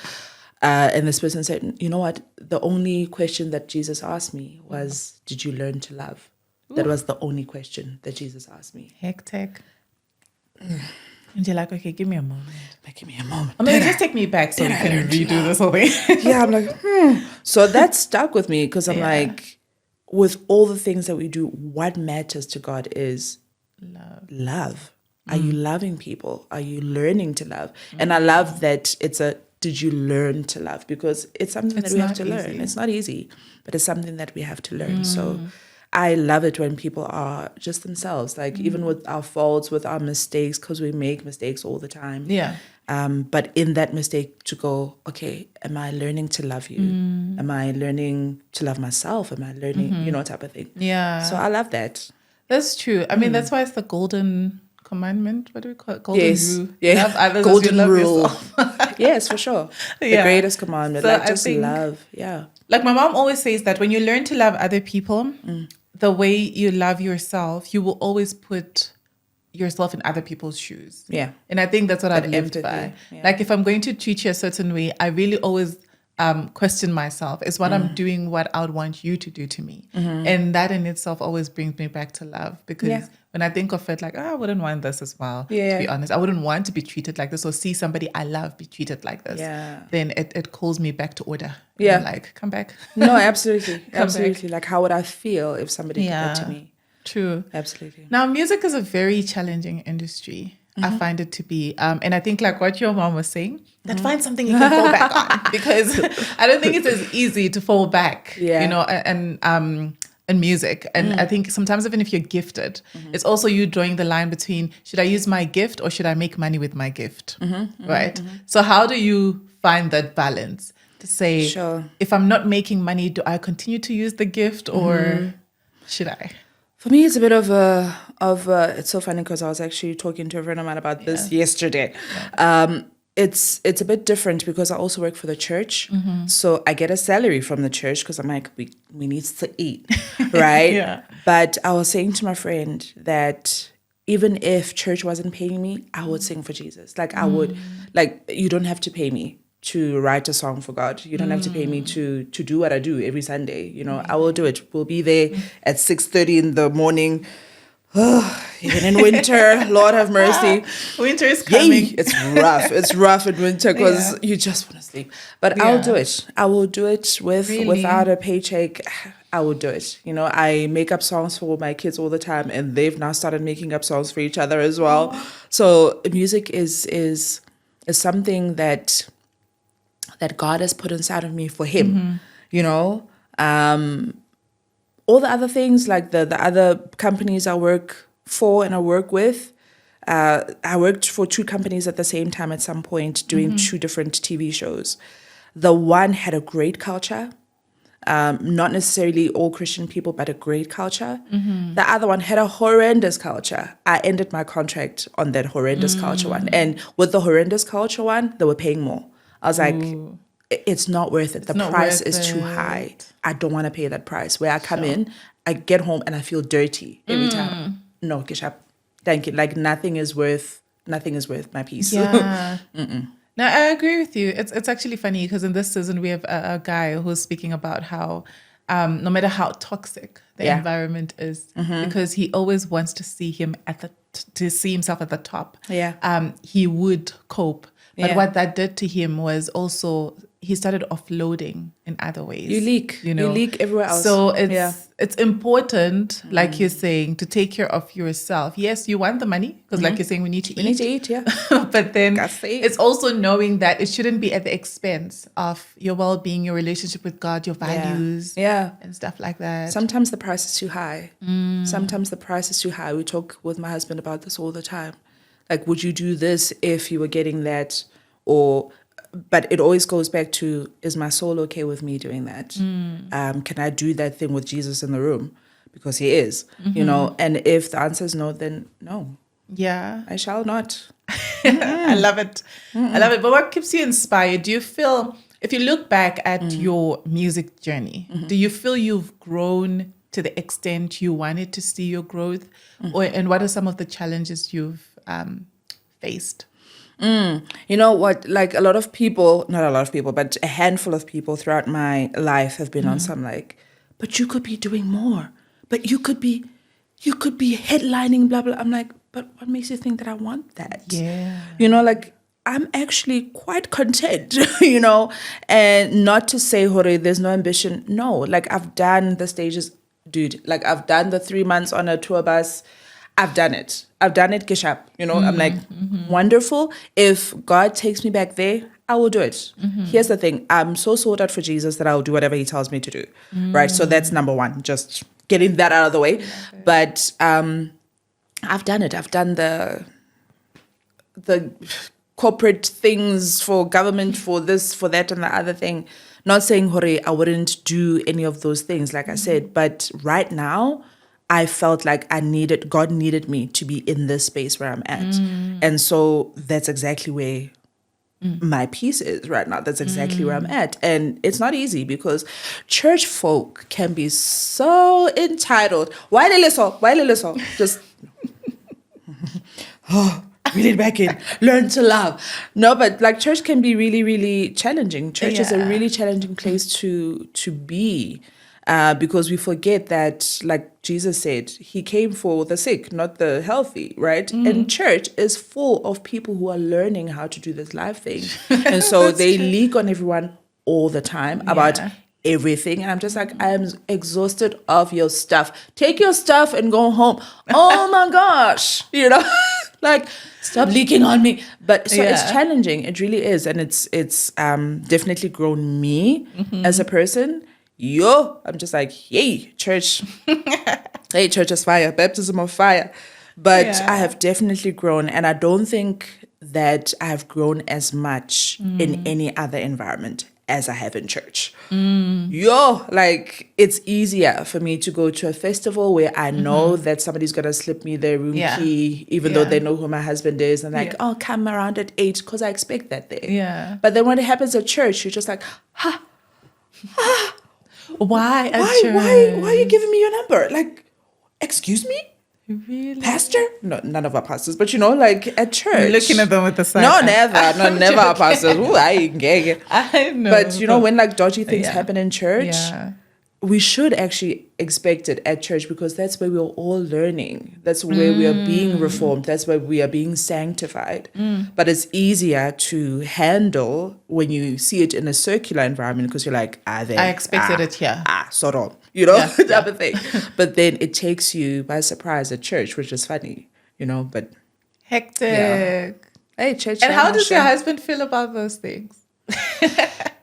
And this person said, you know what? The only question that Jesus asked me was, did you learn to love? That was the only question that Jesus asked me. Hectic. And you're like, okay, give me a moment. Give me a moment. I mean, just take me back so we can redo this whole thing. Yeah, I'm like, So that stuck with me because I'm like, with all the things that we do, what matters to God is love. Are you loving people? Are you learning to love? And I love that it's did you learn to love? Because it's something that we have to learn. It's not easy, but it's something that we have to learn. So I love it when people are just themselves, like even with our faults, with our mistakes, because we make mistakes all the time. Yeah. But in that mistake to go, okay, am I learning to love you? Am I learning to love myself? Am I learning, you know, type of thing. Yeah. So I love that. That's true. I mean, that's why it's the golden commandment. What do we call it? Golden rule. Yeah. Love others Golden as you love rule. yourself. Yes, for sure. The greatest commandment. So like just I think, love. Yeah. Like my mom always says that when you learn to love other people, the way you love yourself, you will always put yourself in other people's shoes. Yeah. And I think that's what I've lived empathy, by. yeah. Like if I'm going to treat you a certain way, I really always question myself. Is what I'm doing what I would want you to do to me? And that in itself always brings me back to love. Because when I think of it, like, I wouldn't want this as well, to be honest. I wouldn't want to be treated like this or see somebody I love be treated like this. Yeah. Then it calls me back to order. Yeah. I'm like, come back. No, absolutely. Come Absolutely. Like how would I feel if somebody did that to me? True. Absolutely. Now, music is a very challenging industry. I find it to be. And I think like what your mom was saying, that find something you can fall back on. Because I don't think it's as easy to fall back, you know, and in music. And I think sometimes even if you're gifted, it's also you drawing the line between, should I use my gift or should I make money with my gift? Right? So how do you find that balance to say, if I'm not making money, do I continue to use the gift or should I? For me, it's a bit of it's so funny because I was actually talking to a friend of mine about this yesterday. It's a bit different because I also work for the church. So I get a salary from the church because I'm like, we need to eat, right? But I was saying to my friend that even if church wasn't paying me, I would sing for Jesus. Like I would, like you don't have to pay me to write a song for God. You don't have to pay me to do what I do every Sunday. You know, I will do it. We'll be there at 6:30 in the morning. Even in winter, Lord have mercy. Winter is coming. It's rough. It's rough in winter because you just want to sleep. But I'll do it. I will do it without a paycheck. I will do it. You know, I make up songs for my kids all the time, and they've now started making up songs for each other as well. So music is something that God has put inside of me for Him. You know. All the other things, like the other companies I work for and I work with, I worked for 2 companies at the same time at some point doing 2 different TV shows. The one had a great culture. Not necessarily all Christian people, but a great culture. The other one had a horrendous culture. I ended my contract on that horrendous culture one. And with the horrendous culture one, they were paying more. I was like, it's not worth it. The price is too high. I don't want to pay that price. Where I come in, I get home and I feel dirty every time. No, Kishap, thank you. Like nothing is worth my peace. Yeah. No, I agree with you. It's actually funny because in this season we have a guy who's speaking about how no matter how toxic the environment is, because he always wants to see himself at the top. Yeah. He would cope. But what that did to him was also he started offloading in other ways. You leak everywhere else. So it's important, like you're saying, to take care of yourself. Yes, you want the money because, like you're saying, we need to eat. Yeah. But then it's also knowing that it shouldn't be at the expense of your well-being, your relationship with God, your values, and stuff like that. Sometimes the price is too high. Sometimes the price is too high. We talk with my husband about this all the time. Like, would you do this if you were getting that? But it always goes back to, is my soul okay with me doing that? Can I do that thing with Jesus in the room? Because he is, and if the answer is no, then no. Yeah. I shall not. I love it. I love it. But what keeps you inspired? Do you feel, if you look back at your music journey, do you feel you've grown to the extent you wanted to see your growth? And what are some of the challenges you've faced? You know what, like not a lot of people, but a handful of people throughout my life have been on some like, but you could be doing more, but you could be headlining, blah, blah. I'm like, but what makes you think that I want that? Yeah. Like I'm actually quite content, and not to say, hore, there's no ambition. No, like I've done the stages, dude, like I've done the 3 months on a tour bus. I've done it, Kishap. I'm like, wonderful. If God takes me back there, I will do it. Here's the thing. I'm so sold out for Jesus that I'll do whatever he tells me to do. Right? So that's number one, just getting that out of the way. But I've done it. I've done the corporate things for government, for this, for that, and the other thing. Not saying, hore, I wouldn't do any of those things, like I said. But right now, I felt like God needed me to be in this space where I'm at. And so that's exactly where my peace is right now. That's exactly where I'm at. And it's not easy because church folk can be so entitled. Why they listen? Just, reel it back in. Learn to love. No, but like church can be really, really challenging. Church is a really challenging place to be. Because we forget that, like Jesus said, he came for the sick, not the healthy, right? And church is full of people who are learning how to do this life thing. And so they leak on everyone all the time about everything. And I'm just like, I'm exhausted of your stuff. Take your stuff and go home. Oh my gosh, like stop leaking on me. But so it's challenging. It really is. And it's definitely grown me as a person. I'm just like, hey, church. Hey, church is fire. Baptism of fire. But I have definitely grown. And I don't think that I have grown as much in any other environment as I have in church. Like it's easier for me to go to a festival where I know that somebody's going to slip me their room key, even though they know who my husband is. And like, oh, come around at 8 because I expect that there. Yeah. But then when it happens at church, you're just like, Why are you giving me your number? Like, excuse me? Really? Pastor? No, none of our pastors, but like at church. You're looking at them with the side. No, never our pastors. Ooh, I know. But when like dodgy things happen in church, we should actually expect it at church because that's where we're all learning. That's where we are being reformed. That's where we are being sanctified. But it's easier to handle when you see it in a circular environment because you're like, I expected it here. Sort of, type of thing. But then it takes you by surprise at church, which is funny, but. Hectic. Yeah. Hey, church. And how does your husband feel about those things?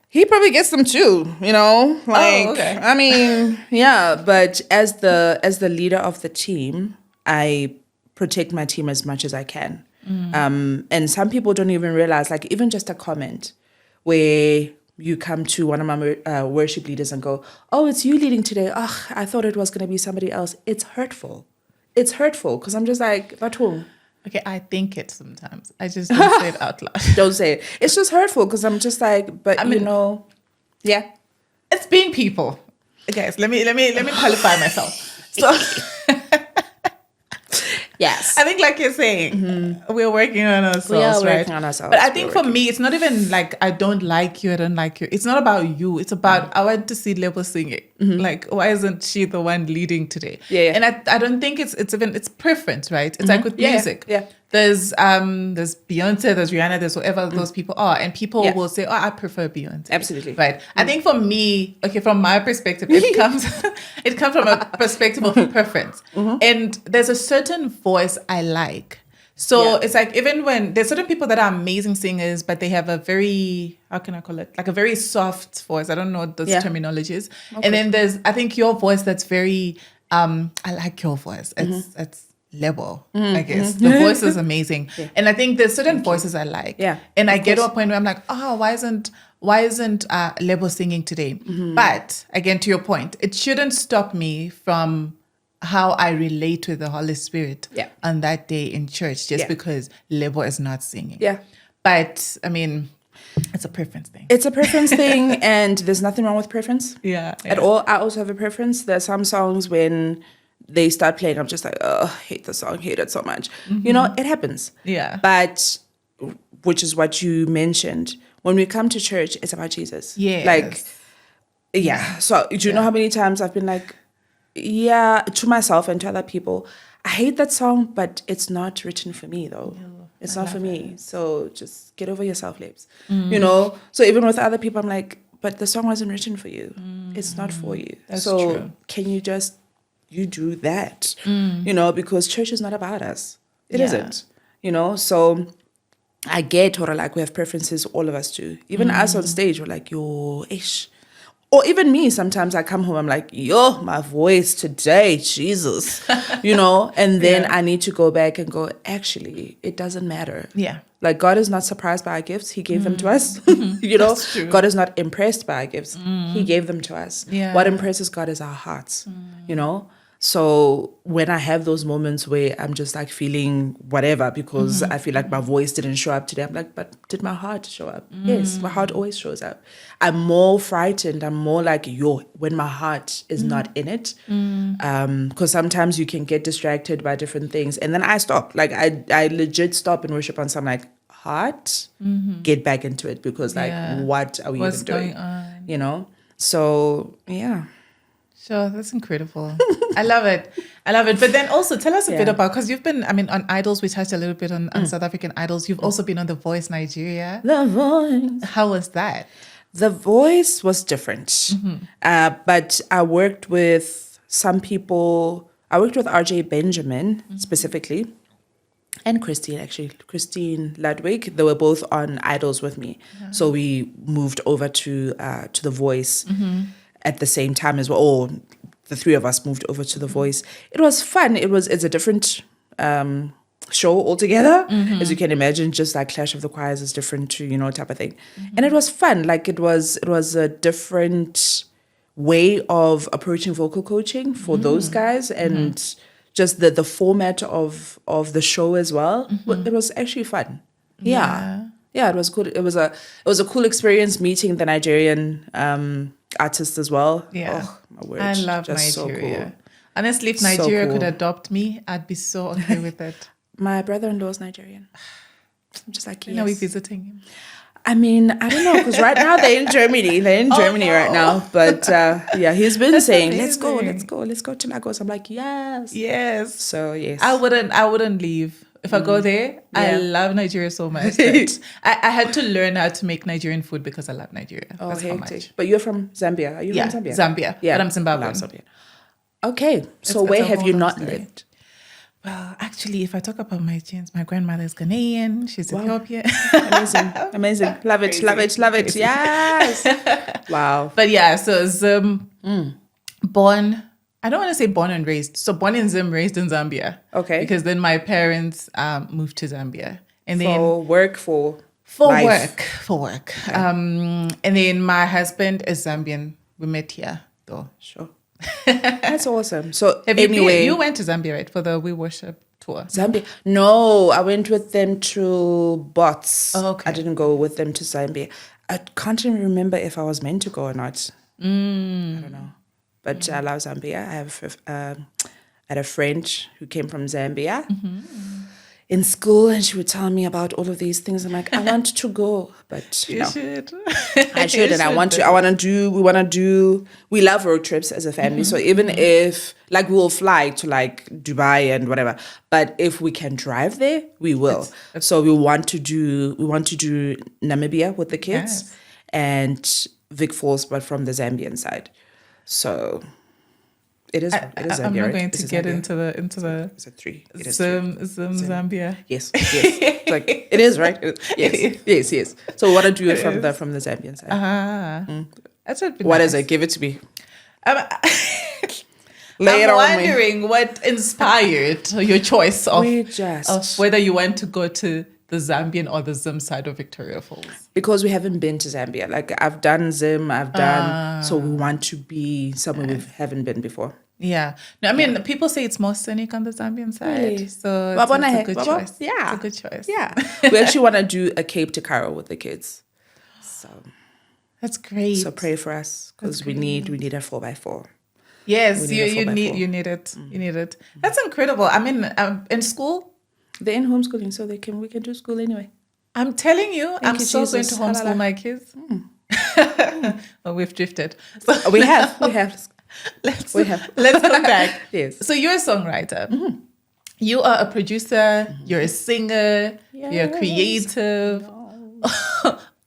He probably gets them too, okay. I mean, but as the leader of the team, I protect my team as much as I can. And some people don't even realize, like even just a comment where you come to one of my worship leaders and go, oh, it's you leading today. Oh, I thought it was going to be somebody else. It's hurtful. It's hurtful because I'm just like, but who? Okay, I think it sometimes. I just don't say it out loud. Don't say it. It's just hurtful because I'm just like, but yeah. It's being people. Guys, let me qualify myself. So yes. I think like you're saying, we're working on ourselves, We are right? working on ourselves. But I think for me, it's not even like I don't like you, I don't like you. It's not about you. It's about I want to see Lebo singing. Like, why isn't she the one leading today? Yeah. And I don't think it's preference, right? It's like with music. Yeah. There's Beyonce, there's Rihanna, there's whoever those people are. And people will say, oh, I prefer Beyonce. Absolutely. Right. I think for me, okay, from my perspective, it comes from a perspective of preference. And there's a certain voice I like. So it's like, even when there's certain people that are amazing singers, but they have a very, how can I call it? Like a very soft voice. I don't know what those terminologies. Okay. And then there's, I think your voice that's very, I like your voice. It's Lebo, I guess. The voice is amazing. And I think there's certain voices I like. Yeah. And I get to a point where I'm like, oh, why isn't Lebo singing today? But again, to your point, it shouldn't stop me from how I relate with the Holy Spirit on that day in church just because Lebo is not singing. Yeah. But I mean, it's a preference thing. It's a preference thing, and there's nothing wrong with preference. At all. I also have a preference. There's some songs when they start playing, I'm just like, oh, hate the song, hate it so much. It happens. Yeah. But which is what you mentioned. When we come to church, it's about Jesus. Yes. Like, yeah. So do you know how many times I've been like, to myself and to other people, I hate that song, but it's not written for me though. No, it's not for me. So just get over yourself, Lebs. So even with other people, I'm like, but the song wasn't written for you. It's not for you. That's so true. Can you just, you do that, because church is not about us. It isn't, so I get or like we have preferences, all of us do. Even us on stage, we're like, yo, ish. Or even me, sometimes I come home, I'm like, yo, my voice today, Jesus, and then I need to go back and go, actually, it doesn't matter. Yeah. Like God is not surprised by our gifts. He gave them to us. That's true. God is not impressed by our gifts. He gave them to us. Yeah. What impresses God is our hearts, So when I have those moments where I'm just like feeling whatever because I feel like my voice didn't show up today, I'm like, but did my heart show up? Yes, my heart always shows up. I'm more frightened. I'm more like, when my heart is not in it. Because sometimes you can get distracted by different things. And then I stop. Like I legit stop and worship on something like, heart, get back into it. Because what are we even doing? Going on? So, yeah. Sure, that's incredible. I love it. But then also tell us a bit about, because you've been, on Idols, we touched a little bit on South African Idols. You've also been on The Voice Nigeria. The Voice. How was that? The Voice was different. But I worked with some people. I worked with RJ Benjamin specifically. And Christine Ludwig. They were both on Idols with me. So we moved over to The Voice. At the same time as well, or the three of us moved over to The Voice. It was fun. It's a different show altogether, as you can imagine. Just like Clash of the Choirs is different to type of thing, and it was fun. Like it was a different way of approaching vocal coaching for those guys, and just the format of the show as well. It was actually fun. Yeah, it was good. It was a cool experience meeting the Nigerian artists as well. Yeah. Oh, my word. I love just Nigeria. So cool. Honestly, if Nigeria could adopt me, I'd be so okay with it. My brother-in-law is Nigerian. I'm just like, yes. Are we visiting him? I mean, I don't know, because right now they're in Germany. They're in Germany right now. But he's been saying, amazing. let's go to Lagos. I'm like, yes. Yes. So, yes. I wouldn't leave. If I go there, I love Nigeria so much. That I had to learn how to make Nigerian food because I love Nigeria. Oh, that's how much. But you're from Zambia. Are you from Zambia? Zambia. Yeah, but I'm Zimbabwean. Zambia. Okay. So where have you not lived? Well, actually, if I talk about my genes, my grandmother is Ghanaian. She's Ethiopian. Amazing. Love it. Yes. Wow. But yeah, so Zim, born, I don't want to say born and raised. So born in Zim, raised in Zambia. Okay. Because then my parents moved to Zambia. And for then work, for For life. work. And then my husband is Zambian. We met here, though. Sure. That's awesome. So Have anyway, you went to Zambia, right, for the We Worship tour? Zambia? No, I went with them to Bots. Oh, okay. I didn't go with them to Zambia. I can't even remember if I was meant to go or not. I don't know. But I love Zambia. I had a friend who came from Zambia in school, and she would tell me about all of these things. I'm like, I want to go, but You no. should. I should, and we want to do, we love road trips as a family. So even if, like, we'll fly to like Dubai and whatever, but if we can drive there, we will. So we want to do Namibia with the kids and Vic Falls, but from the Zambian side. So it is Zambia, I'm not right? going to get into the Is it 3? It is Zim 3. Zambia. Yes. It's like it is, right? Yes. So what I do it from the Zambian side. That would be What nice. is it? Give it to me. I'm Lay it on me. wondering what inspired your choice of whether you want to go to the Zambian or the Zim side of Victoria Falls. Because we haven't been to Zambia. Like, I've done Zim, so we want to be somewhere we haven't been before. Yeah. No, I mean, people say it's more scenic on the Zambian side. Really? So it's a good choice. Yeah. It's a good choice. Yeah. We actually want to do a Cape to Cairo with the kids. So That's great. So pray for us, because we need a 4x4. Yes, We need a you 4x4. need it. You need it. That's incredible. I mean, in school, They're in homeschooling, so we can do school anyway. I'm telling you, I'm you, still going Jesus. to homeschool Halala. my kids. Well, we've drifted. So We have. let's we have. let's come back. Yes. So you're a songwriter. You are a producer. You're a singer. You're a creative.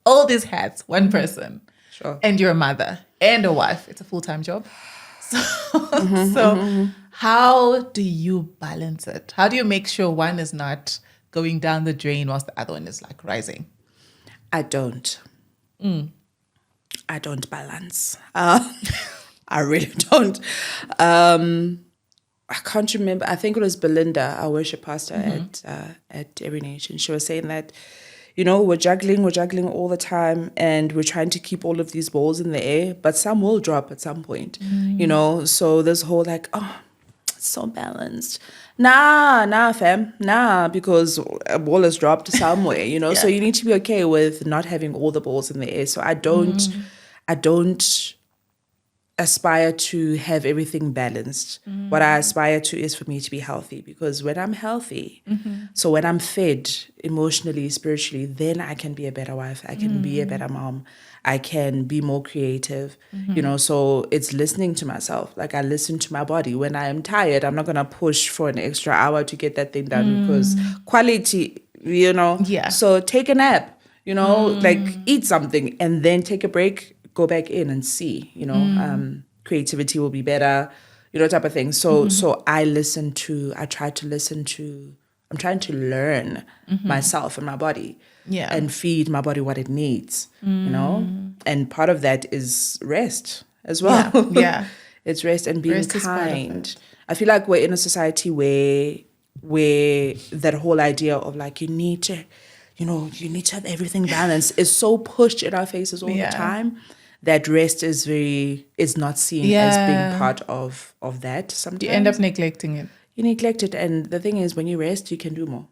All these hats, one person. Sure. And you're a mother and a wife. It's a full-time job. So how do you balance it? How do you make sure one is not going down the drain whilst the other one is like rising? I don't. I don't balance. I really don't. I can't remember. I think it was Belinda, our worship pastor at Every Nation. She was saying that, we're juggling all the time, and we're trying to keep all of these balls in the air, but some will drop at some point, So this whole like, it's so balanced. Nah, fam. Nah, because a ball has dropped somewhere, So you need to be okay with not having all the balls in the air. So I don't aspire to have everything balanced. What I aspire to is for me to be healthy, because when I'm healthy, so when I'm fed emotionally, spiritually, then I can be a better wife. I can be a better mom. I can be more creative, so it's listening to myself. Like, I listen to my body. When I am tired, I'm not going to push for an extra hour to get that thing done, because quality, Yeah. So take a nap, like eat something and then take a break, go back in and see, creativity will be better, type of thing. So I'm trying to learn myself and my body, and feed my body what it needs, and part of that is rest as well. Yeah. It's rest and being Rest is part of kind. it. I feel like we're in a society where that whole idea of like, you need to have everything balanced is so pushed in our faces all the time, that rest is not seen as being part of that sometimes. You end up neglecting it. You neglect it, and the thing is, when you rest, you can do more.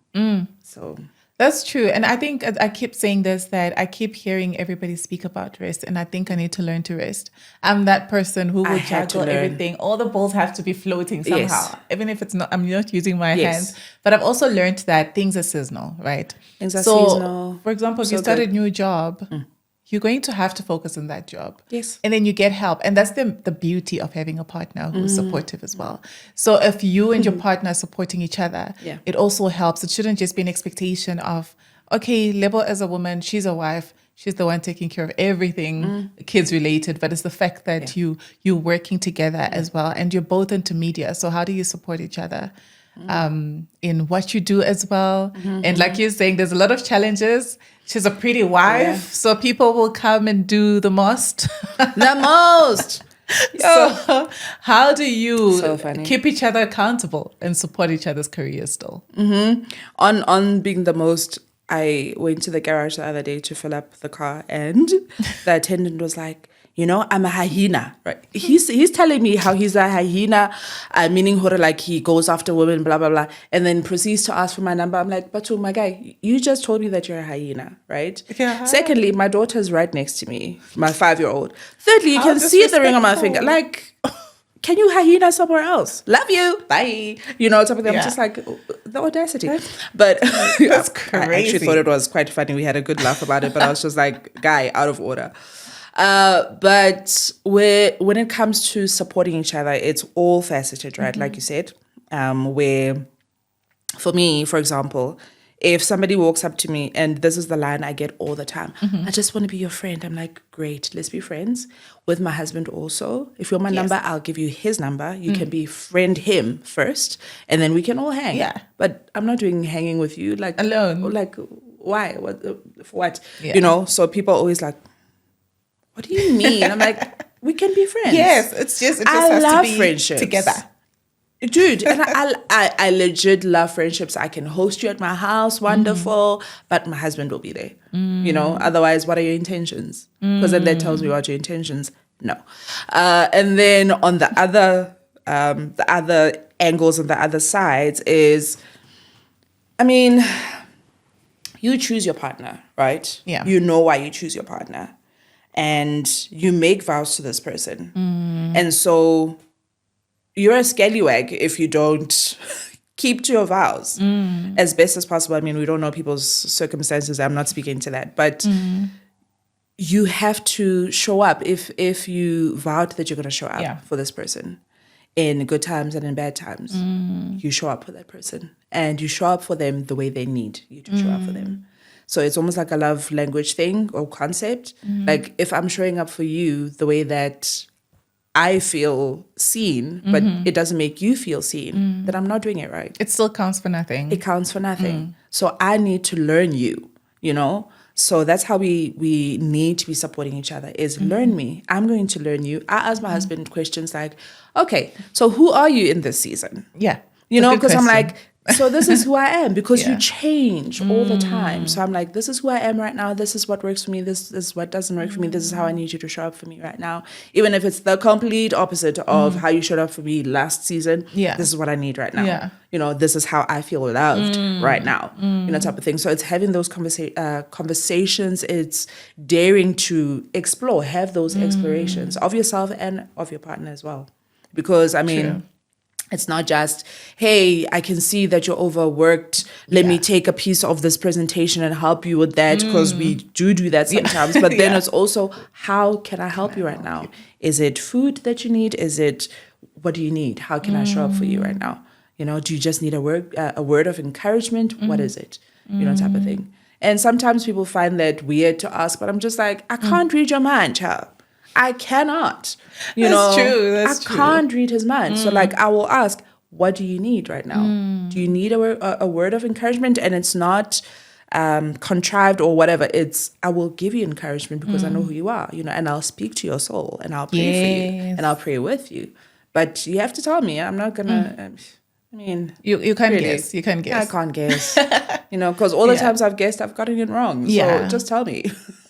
So That's true. And I think I keep saying this, that I keep hearing everybody speak about rest, and I think I need to learn to rest. I'm that person who will juggle everything. All the balls have to be floating somehow, Yes. even if I'm not using my Yes. hands. But I've also learned that things are seasonal, right? Things are seasonal. For example, if you start a new job, you're going to have to focus on that job. Yes. And then you get help. And that's the beauty of having a partner who's supportive as well. So if you and your partner are supporting each other, it also helps. It shouldn't just be an expectation of, okay, Lebo as a woman, she's a wife, she's the one taking care of everything kids related. But it's the fact that you're working together as well, and you're both into media. So how do you support each other in what you do as well? And like you're saying, there's a lot of challenges. She's a pretty wife, so people will come and do the most. The most. So how do you So funny. keep each other accountable and support each other's careers still? On being the most, I went to the garage the other day to fill up the car, and the attendant was like, I'm a hyena, right? He's telling me how he's a hyena, meaning like he goes after women, blah, blah, blah, and then proceeds to ask for my number. I'm like, but my guy, you just told me that you're a hyena, right? Yeah. Secondly, my daughter's right next to me, my 5-year-old. Thirdly, you can see the ring on my finger. Like, can you hyena somewhere else? Love you. Bye. Type of thing. I'm just like, the audacity. But that's crazy. I actually thought it was quite funny. We had a good laugh about it, but I was just like, guy, out of order. But when it comes to supporting each other, it's all faceted, right? Like you said, where for me, for example, if somebody walks up to me, and this is the line I get all the time, I just want to be your friend. I'm like, great, let's be friends. With my husband also. If you're my number, I'll give you his number. You can befriend him first, and then we can all hang. Yeah. But I'm not doing hanging with you like alone. Like, why? What? For what? Yeah. So people are always like, what do you mean? I'm like, we can be friends. Yes, it just I has love to be friendships together. Dude, and I legit love friendships. I can host you at my house, wonderful, but my husband will be there. Otherwise, what are your intentions? Because then that tells me what your intentions. No. And then on the other angles and the other sides is, you choose your partner, right? Yeah. You know why you choose your partner. And you make vows to this person. And so you're a scallywag if you don't keep to your vows as best as possible. We don't know people's circumstances. I'm not speaking to that. But you have to show up. If you vowed that you're going to show up for this person in good times and in bad times, you show up for that person. And you show up for them the way they need you to show up for them. So it's almost like a love language thing or concept. Like if I'm showing up for you the way that I feel seen, but it doesn't make you feel seen, then I'm not doing it right. It still counts for nothing. It counts for nothing. So I need to learn you, So that's how we need to be supporting each other is learn me. I'm going to learn you. I ask my husband questions like, okay, so who are you in this season? Yeah. Because I'm like, so this is who I am because you change all the time. So I'm like, this is who I am right now. This is what works for me. This is what doesn't work for me. This is how I need you to show up for me right now. Even if it's the complete opposite of how you showed up for me last season. Yeah. This is what I need right now. Yeah. This is how I feel loved right now. Type of thing. So it's having those conversations. It's daring to explore, have those explorations of yourself and of your partner as well. Because True. It's not just, hey, I can see that you're overworked. Let me take a piece of this presentation and help you with that because we do that sometimes. But then it's also, how can I help you right now? Is it food that you need? What do you need? How can I show up for you right now? Do you just need a word of encouragement? What is it? Type of thing. And sometimes people find that weird to ask, but I'm just like, I can't read your mind, child. I cannot. That's true. I can't read his mind. So I will ask, what do you need right now? Do you need a word of encouragement? And it's not contrived or whatever. It's, I will give you encouragement because I know who you are, and I'll speak to your soul and I'll pray for you and I'll pray with you. But you have to tell me. I'm not going to... you can't guess. You can't guess. I can't guess. Because all the times I've guessed, I've gotten it wrong. So just tell me.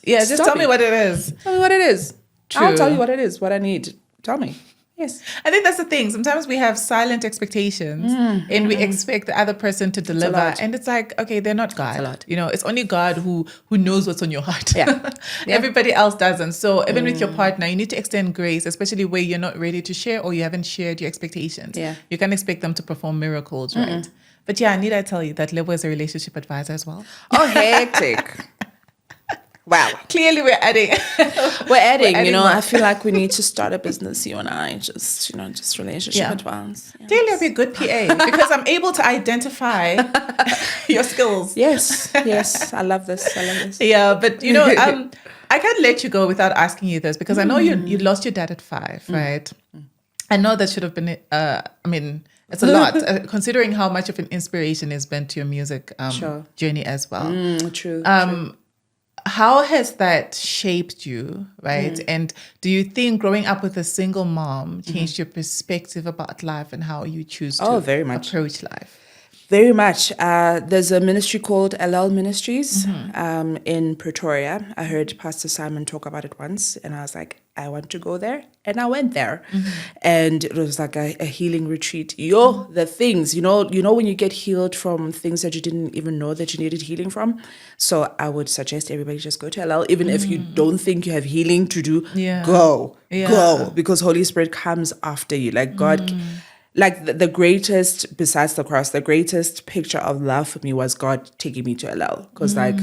Yeah, just tell me what it is. Tell me what it is. True. I'll tell you what it is, what I need. Tell me. Yes. I think that's the thing. Sometimes we have silent expectations and we expect the other person to deliver. And it's like, okay, they're not God. It's only God who knows what's on your heart. Yeah. Everybody else doesn't. So even with your partner, you need to extend grace, especially where you're not ready to share or you haven't shared your expectations. Yeah. You can't expect them to perform miracles, right? But need I tell you that Lebo is a relationship advisor as well? Oh, hectic. Wow. Clearly we're adding. We're adding, I feel like we need to start a business, you and I, just relationship advance. Yes. Clearly I'll be a good PA because I'm able to identify your skills. Yes. I love this. Yeah, but I can't let you go without asking you this because I know you lost your dad at 5, right? I know that should have been, it's a lot considering how much of an inspiration it's been to your music journey as well. True. How has that shaped you, right? And do you think growing up with a single mom changed your perspective about life and how you choose to very much. approach life? Very much. There's a ministry called LL Ministries in Pretoria. I heard Pastor Simon talk about it once, and I was like, I want to go there. And I went there. And it was like a healing retreat. The things, you know when you get healed from things that you didn't even know that you needed healing from. So I would suggest everybody just go to LL. Even if you don't think you have healing to do, go. Because Holy Spirit comes after you. Like God... Like the greatest, besides the cross, the greatest picture of love for me was God taking me to LL. Because like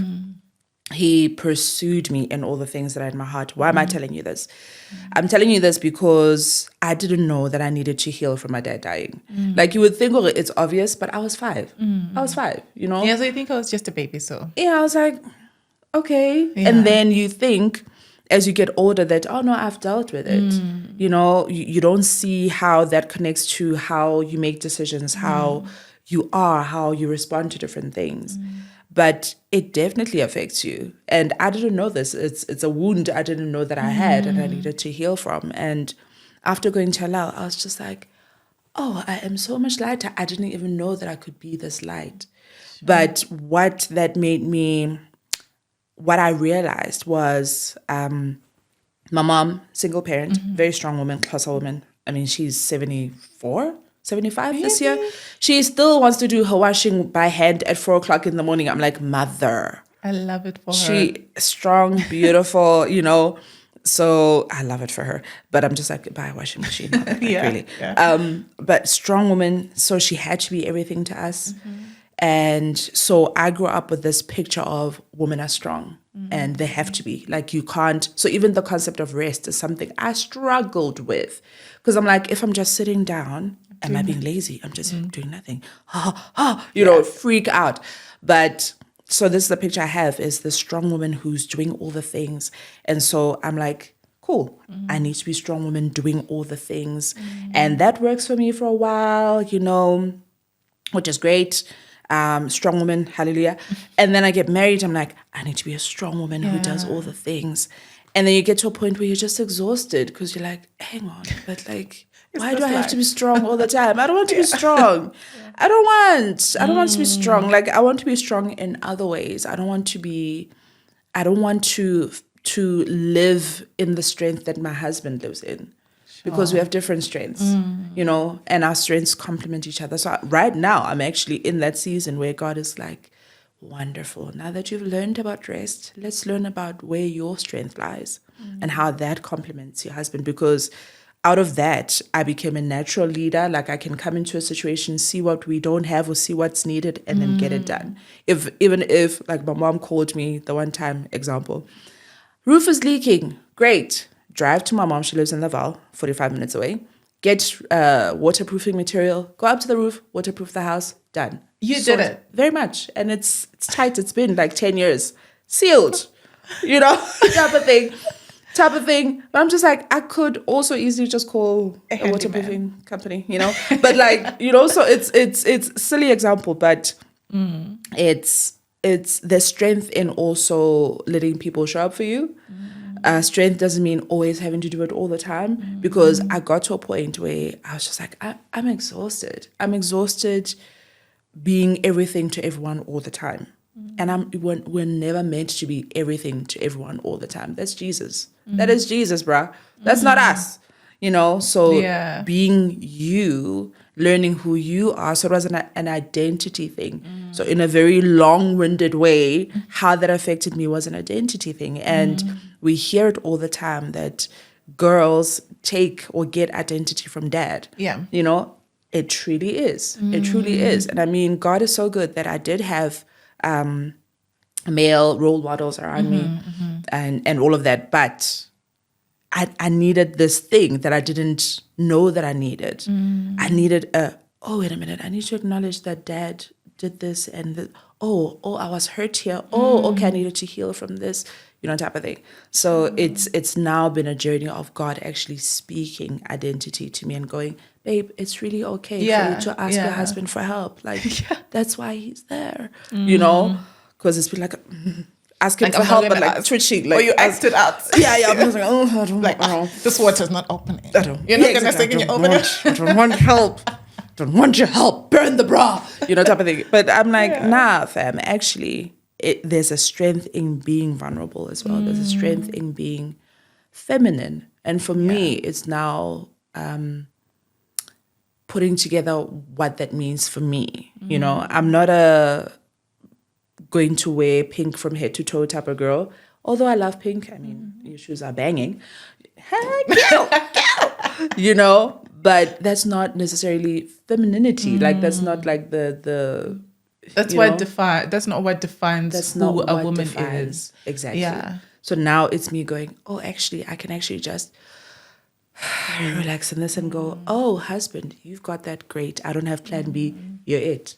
he pursued me in all the things that I had in my heart. Why am I telling you this? I'm telling you this because I didn't know that I needed to heal from my dad dying. Like you would think, oh, it's obvious, but I was 5. I was 5, you know? Yeah, so you think I was just a baby, so. Yeah, I was like, okay. Yeah. And then you think, as you get older, that, oh no, I've dealt with it. You know, you don't see how that connects to how you make decisions, how you are, how you respond to different things. But it definitely affects you. And I didn't know this. It's a wound I didn't know that I had and I needed to heal from. And after going to LL, I was just like, oh, I am so much lighter. I didn't even know that I could be this light. Sure. But what I realized was my mom, single parent, very strong woman, Xhosa woman. I mean, she's 74, 75 this year. She still wants to do her washing by hand at 4 o'clock in the morning. I'm like, mother. I love it for her. She strong, beautiful, you know. So I love it for her. But I'm just like, buy a washing machine. Really. Yeah. But strong woman. So she had to be everything to us. And so I grew up with this picture of women are strong and they have to be. Like you can't. So even the concept of rest is something I struggled with. Because I'm like, if I'm just sitting down, am I being lazy? I'm just doing nothing. You know, freak out. But so this is the picture I have is the strong woman who's doing all the things. And so I'm like, cool. I need to be a strong woman doing all the things. And that works for me for a while, you know, which is great. Strong woman, hallelujah. And then I get married. I'm like, I need to be a strong woman who does all the things. And then you get to a point where you're just exhausted because you're like, hang on, but like, why do I have to be strong all the time? I don't want to be strong. I don't want to be strong. Like I want to be strong in other ways. I don't want to live in the strength that my husband lives in. Because we have different strengths, you know, and our strengths complement each other. So right now, I'm actually in that season where God is like, wonderful. Now that you've learned about rest, let's learn about where your strength lies and how that complements your husband. Because out of that, I became a natural leader. Like I can come into a situation, see what we don't have or see what's needed and then get it done. Even if like my mom called me the one time, example, roof is leaking, great. Drive to my mom, she lives in Laval, 45 minutes away. Get waterproofing material, go up to the roof, waterproof the house, done. You did it. Very much. And it's tight. It's been like 10 years. Sealed, you know, type of thing. But I'm just like, I could also easily just call a waterproofing company, you know. But like, you know, so it's silly example, but it's there's strength in also letting people show up for you. Strength doesn't mean always having to do it all the time because I got to a point where I was just like, I'm exhausted. I'm exhausted being everything to everyone all the time. And we're never meant to be everything to everyone all the time. That's Jesus. That is Jesus, bruh. That's not us. You know, so being you, learning who you are. So it was an identity thing. So in a very long-winded way, how that affected me was an identity thing. And we hear it all the time that girls take or get identity from dad. Yeah. You know, it truly is. It truly is. And I mean, God is so good that I did have male role models around me and all of that. But I needed this thing that I didn't know that I needed. I needed wait a minute. I need to acknowledge that dad did this and I was hurt here. Okay, I needed to heal from this, you know, type of thing. So it's now been a journey of God actually speaking identity to me and going, babe, it's really okay for you to ask your husband for help. Like, that's why he's there, you know, because it's been like... asking for help, but like twitching. Like, you acted out. I'm just like, I don't this water's not opening. I don't. You're not going to say, can you open it? I don't want help. don't want your help, burn the bra, type of thing. But I'm like, nah, fam, actually, there's a strength in being vulnerable as well. There's a strength in being feminine. And for me, it's now putting together what that means for me. I'm not going to wear pink from head to toe type of girl. Although I love pink. I mean, your shoes are banging. But that's not necessarily femininity. Like, that's not like the that's not what defines who a woman is. Exactly. Yeah. So now it's me going, oh, actually, I can actually just relax in this and go, oh, husband, you've got that, great. I don't have plan B. You're it.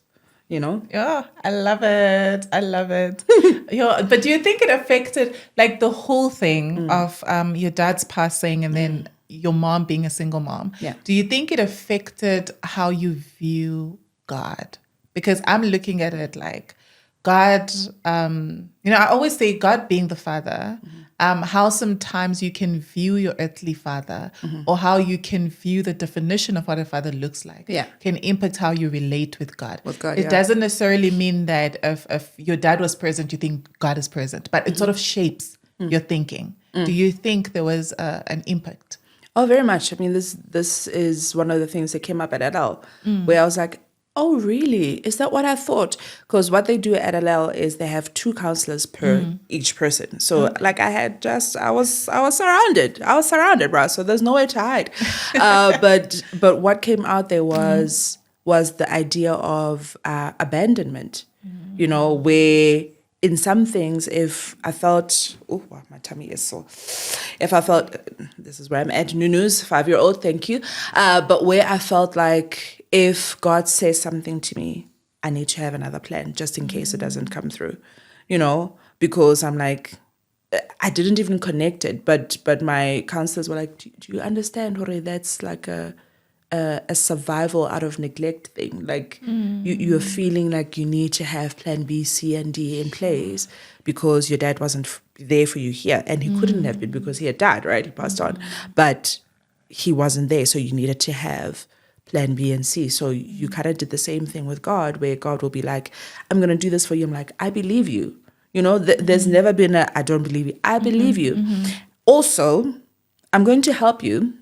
Yeah, I love it. But do you think it affected like the whole thing of your dad's passing and then your mom being a single mom? Yeah. Do you think it affected how you view God? Because I'm looking at it like God, I always say God being the father, how sometimes you can view your earthly father or how you can view the definition of what a father looks like can impact how you relate with God. It doesn't necessarily mean that if your dad was present, you think God is present, but it sort of shapes your thinking. Do you think there was an impact? Oh, very much. I mean, this is one of the things that came up at LL, where I was like, oh, really? Is that what I thought? Because what they do at LL is they have 2 counselors per each person. So like I was surrounded. I was surrounded, bro. So there's nowhere to hide. But what came out there was the idea of abandonment, where in some things, if I felt, oh, wow, my tummy is sore. If I felt, this is where I'm at, Nunu's 5-year-old, thank you. But where I felt like if God says something to me, I need to have another plan just in case it doesn't come through, because I'm like, I didn't even connect it. But my counselors were like, do you understand, Hore, that's like a survival out of neglect thing. Like you're feeling like you need to have plan B, C, and D in place because your dad wasn't there for you here. And he couldn't have been because he had died, right? He passed on. But he wasn't there. So you needed to have plan B and C. So you kind of did the same thing with God, where God will be like, I'm going to do this for you. I'm like, I believe you. There's never been I don't believe you. I believe you. Also, I'm going to help you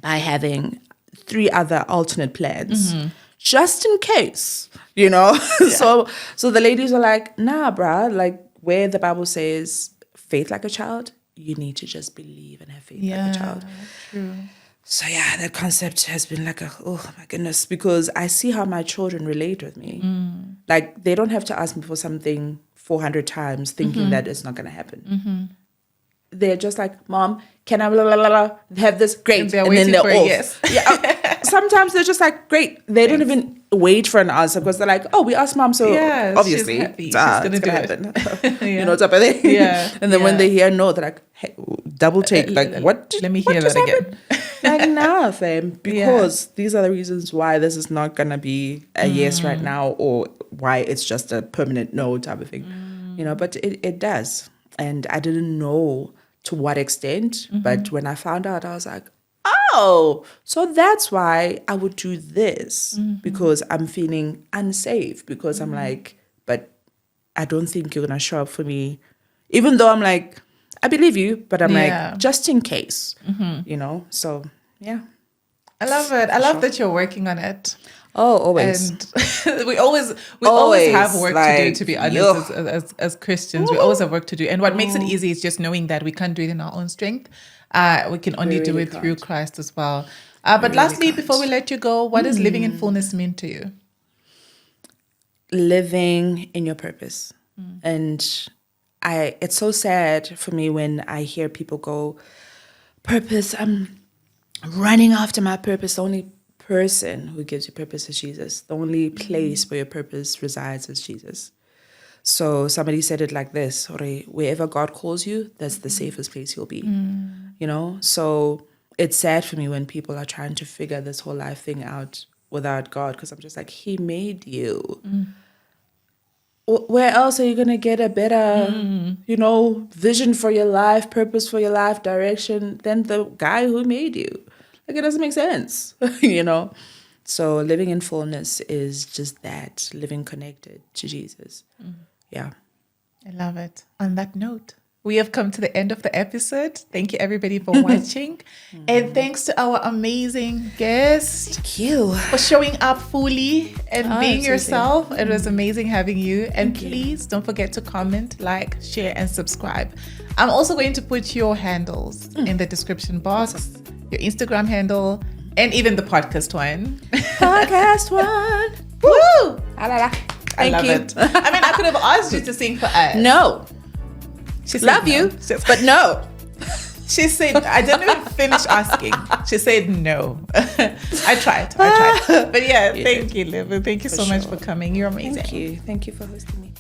by having 3 other alternate plans, just in case, So the ladies are like, nah, bruh, like where the Bible says faith like a child, you need to just believe and have faith like a child. True. So that concept has been like oh my goodness, because I see how my children relate with me. Like they don't have to ask me for something 400 times thinking that it's not going to happen. They're just like, Mom, can I blah, blah, blah, blah, have this? Great. And then they're off. Yes. Sometimes they're just like, great. They don't even wait for an answer because they're like, oh, we asked Mom, so obviously she's going to do happen. it. Type of thing. Yeah. And then when they hear no, they're like, hey, double take. Like, what? Let me hear that again. Like, nah, fam. Because these are the reasons why this is not going to be a yes right now, or why it's just a permanent no type of thing. But it does. And I didn't know to what extent, but when I found out, I was like, oh, so that's why I would do this, because I'm feeling unsafe, because I'm like, but I don't think you're going to show up for me, even though I'm like, I believe you, but I'm like, just in case, so yeah. I love it. I love that you're working on it. Oh, always. And we always have work to do, to be honest, as Christians. We always have work to do. And what makes it easy is just knowing that we can't do it in our own strength. We can only do it through Christ as well. But lastly, before we let you go, what does living in fullness mean to you? Living in your purpose. And it's so sad for me when I hear people go, purpose, I'm running after my purpose. The only person who gives you purpose is Jesus. The only place where your purpose resides is Jesus. So somebody said it like this, wherever God calls you, that's the safest place you'll be. So it's sad for me when people are trying to figure this whole life thing out without God, because I'm just like, He made you. Where else are you going to get a better, vision for your life, purpose for your life, direction than the guy who made you? Like, it doesn't make sense, So living in fullness is just that, living connected to Jesus. Yeah. I love it. On that note, we have come to the end of the episode. Thank you, everybody, for watching. And thanks to our amazing guest. Thank you. For showing up fully and being absolutely. yourself. It was amazing having you. And please don't forget to comment, like, share, and subscribe. I'm also going to put your handles in the description box, your Instagram handle, and even the podcast one. Podcast one. Woo! Thank love you. it. I mean, I could have asked you to sing for us. No. She said Love no. you, but no. She said, I didn't even finish asking. She said no. I tried. But yeah, thank you, Lebo. Thank you so much for coming. You're amazing. Thank you. Thank you for hosting me.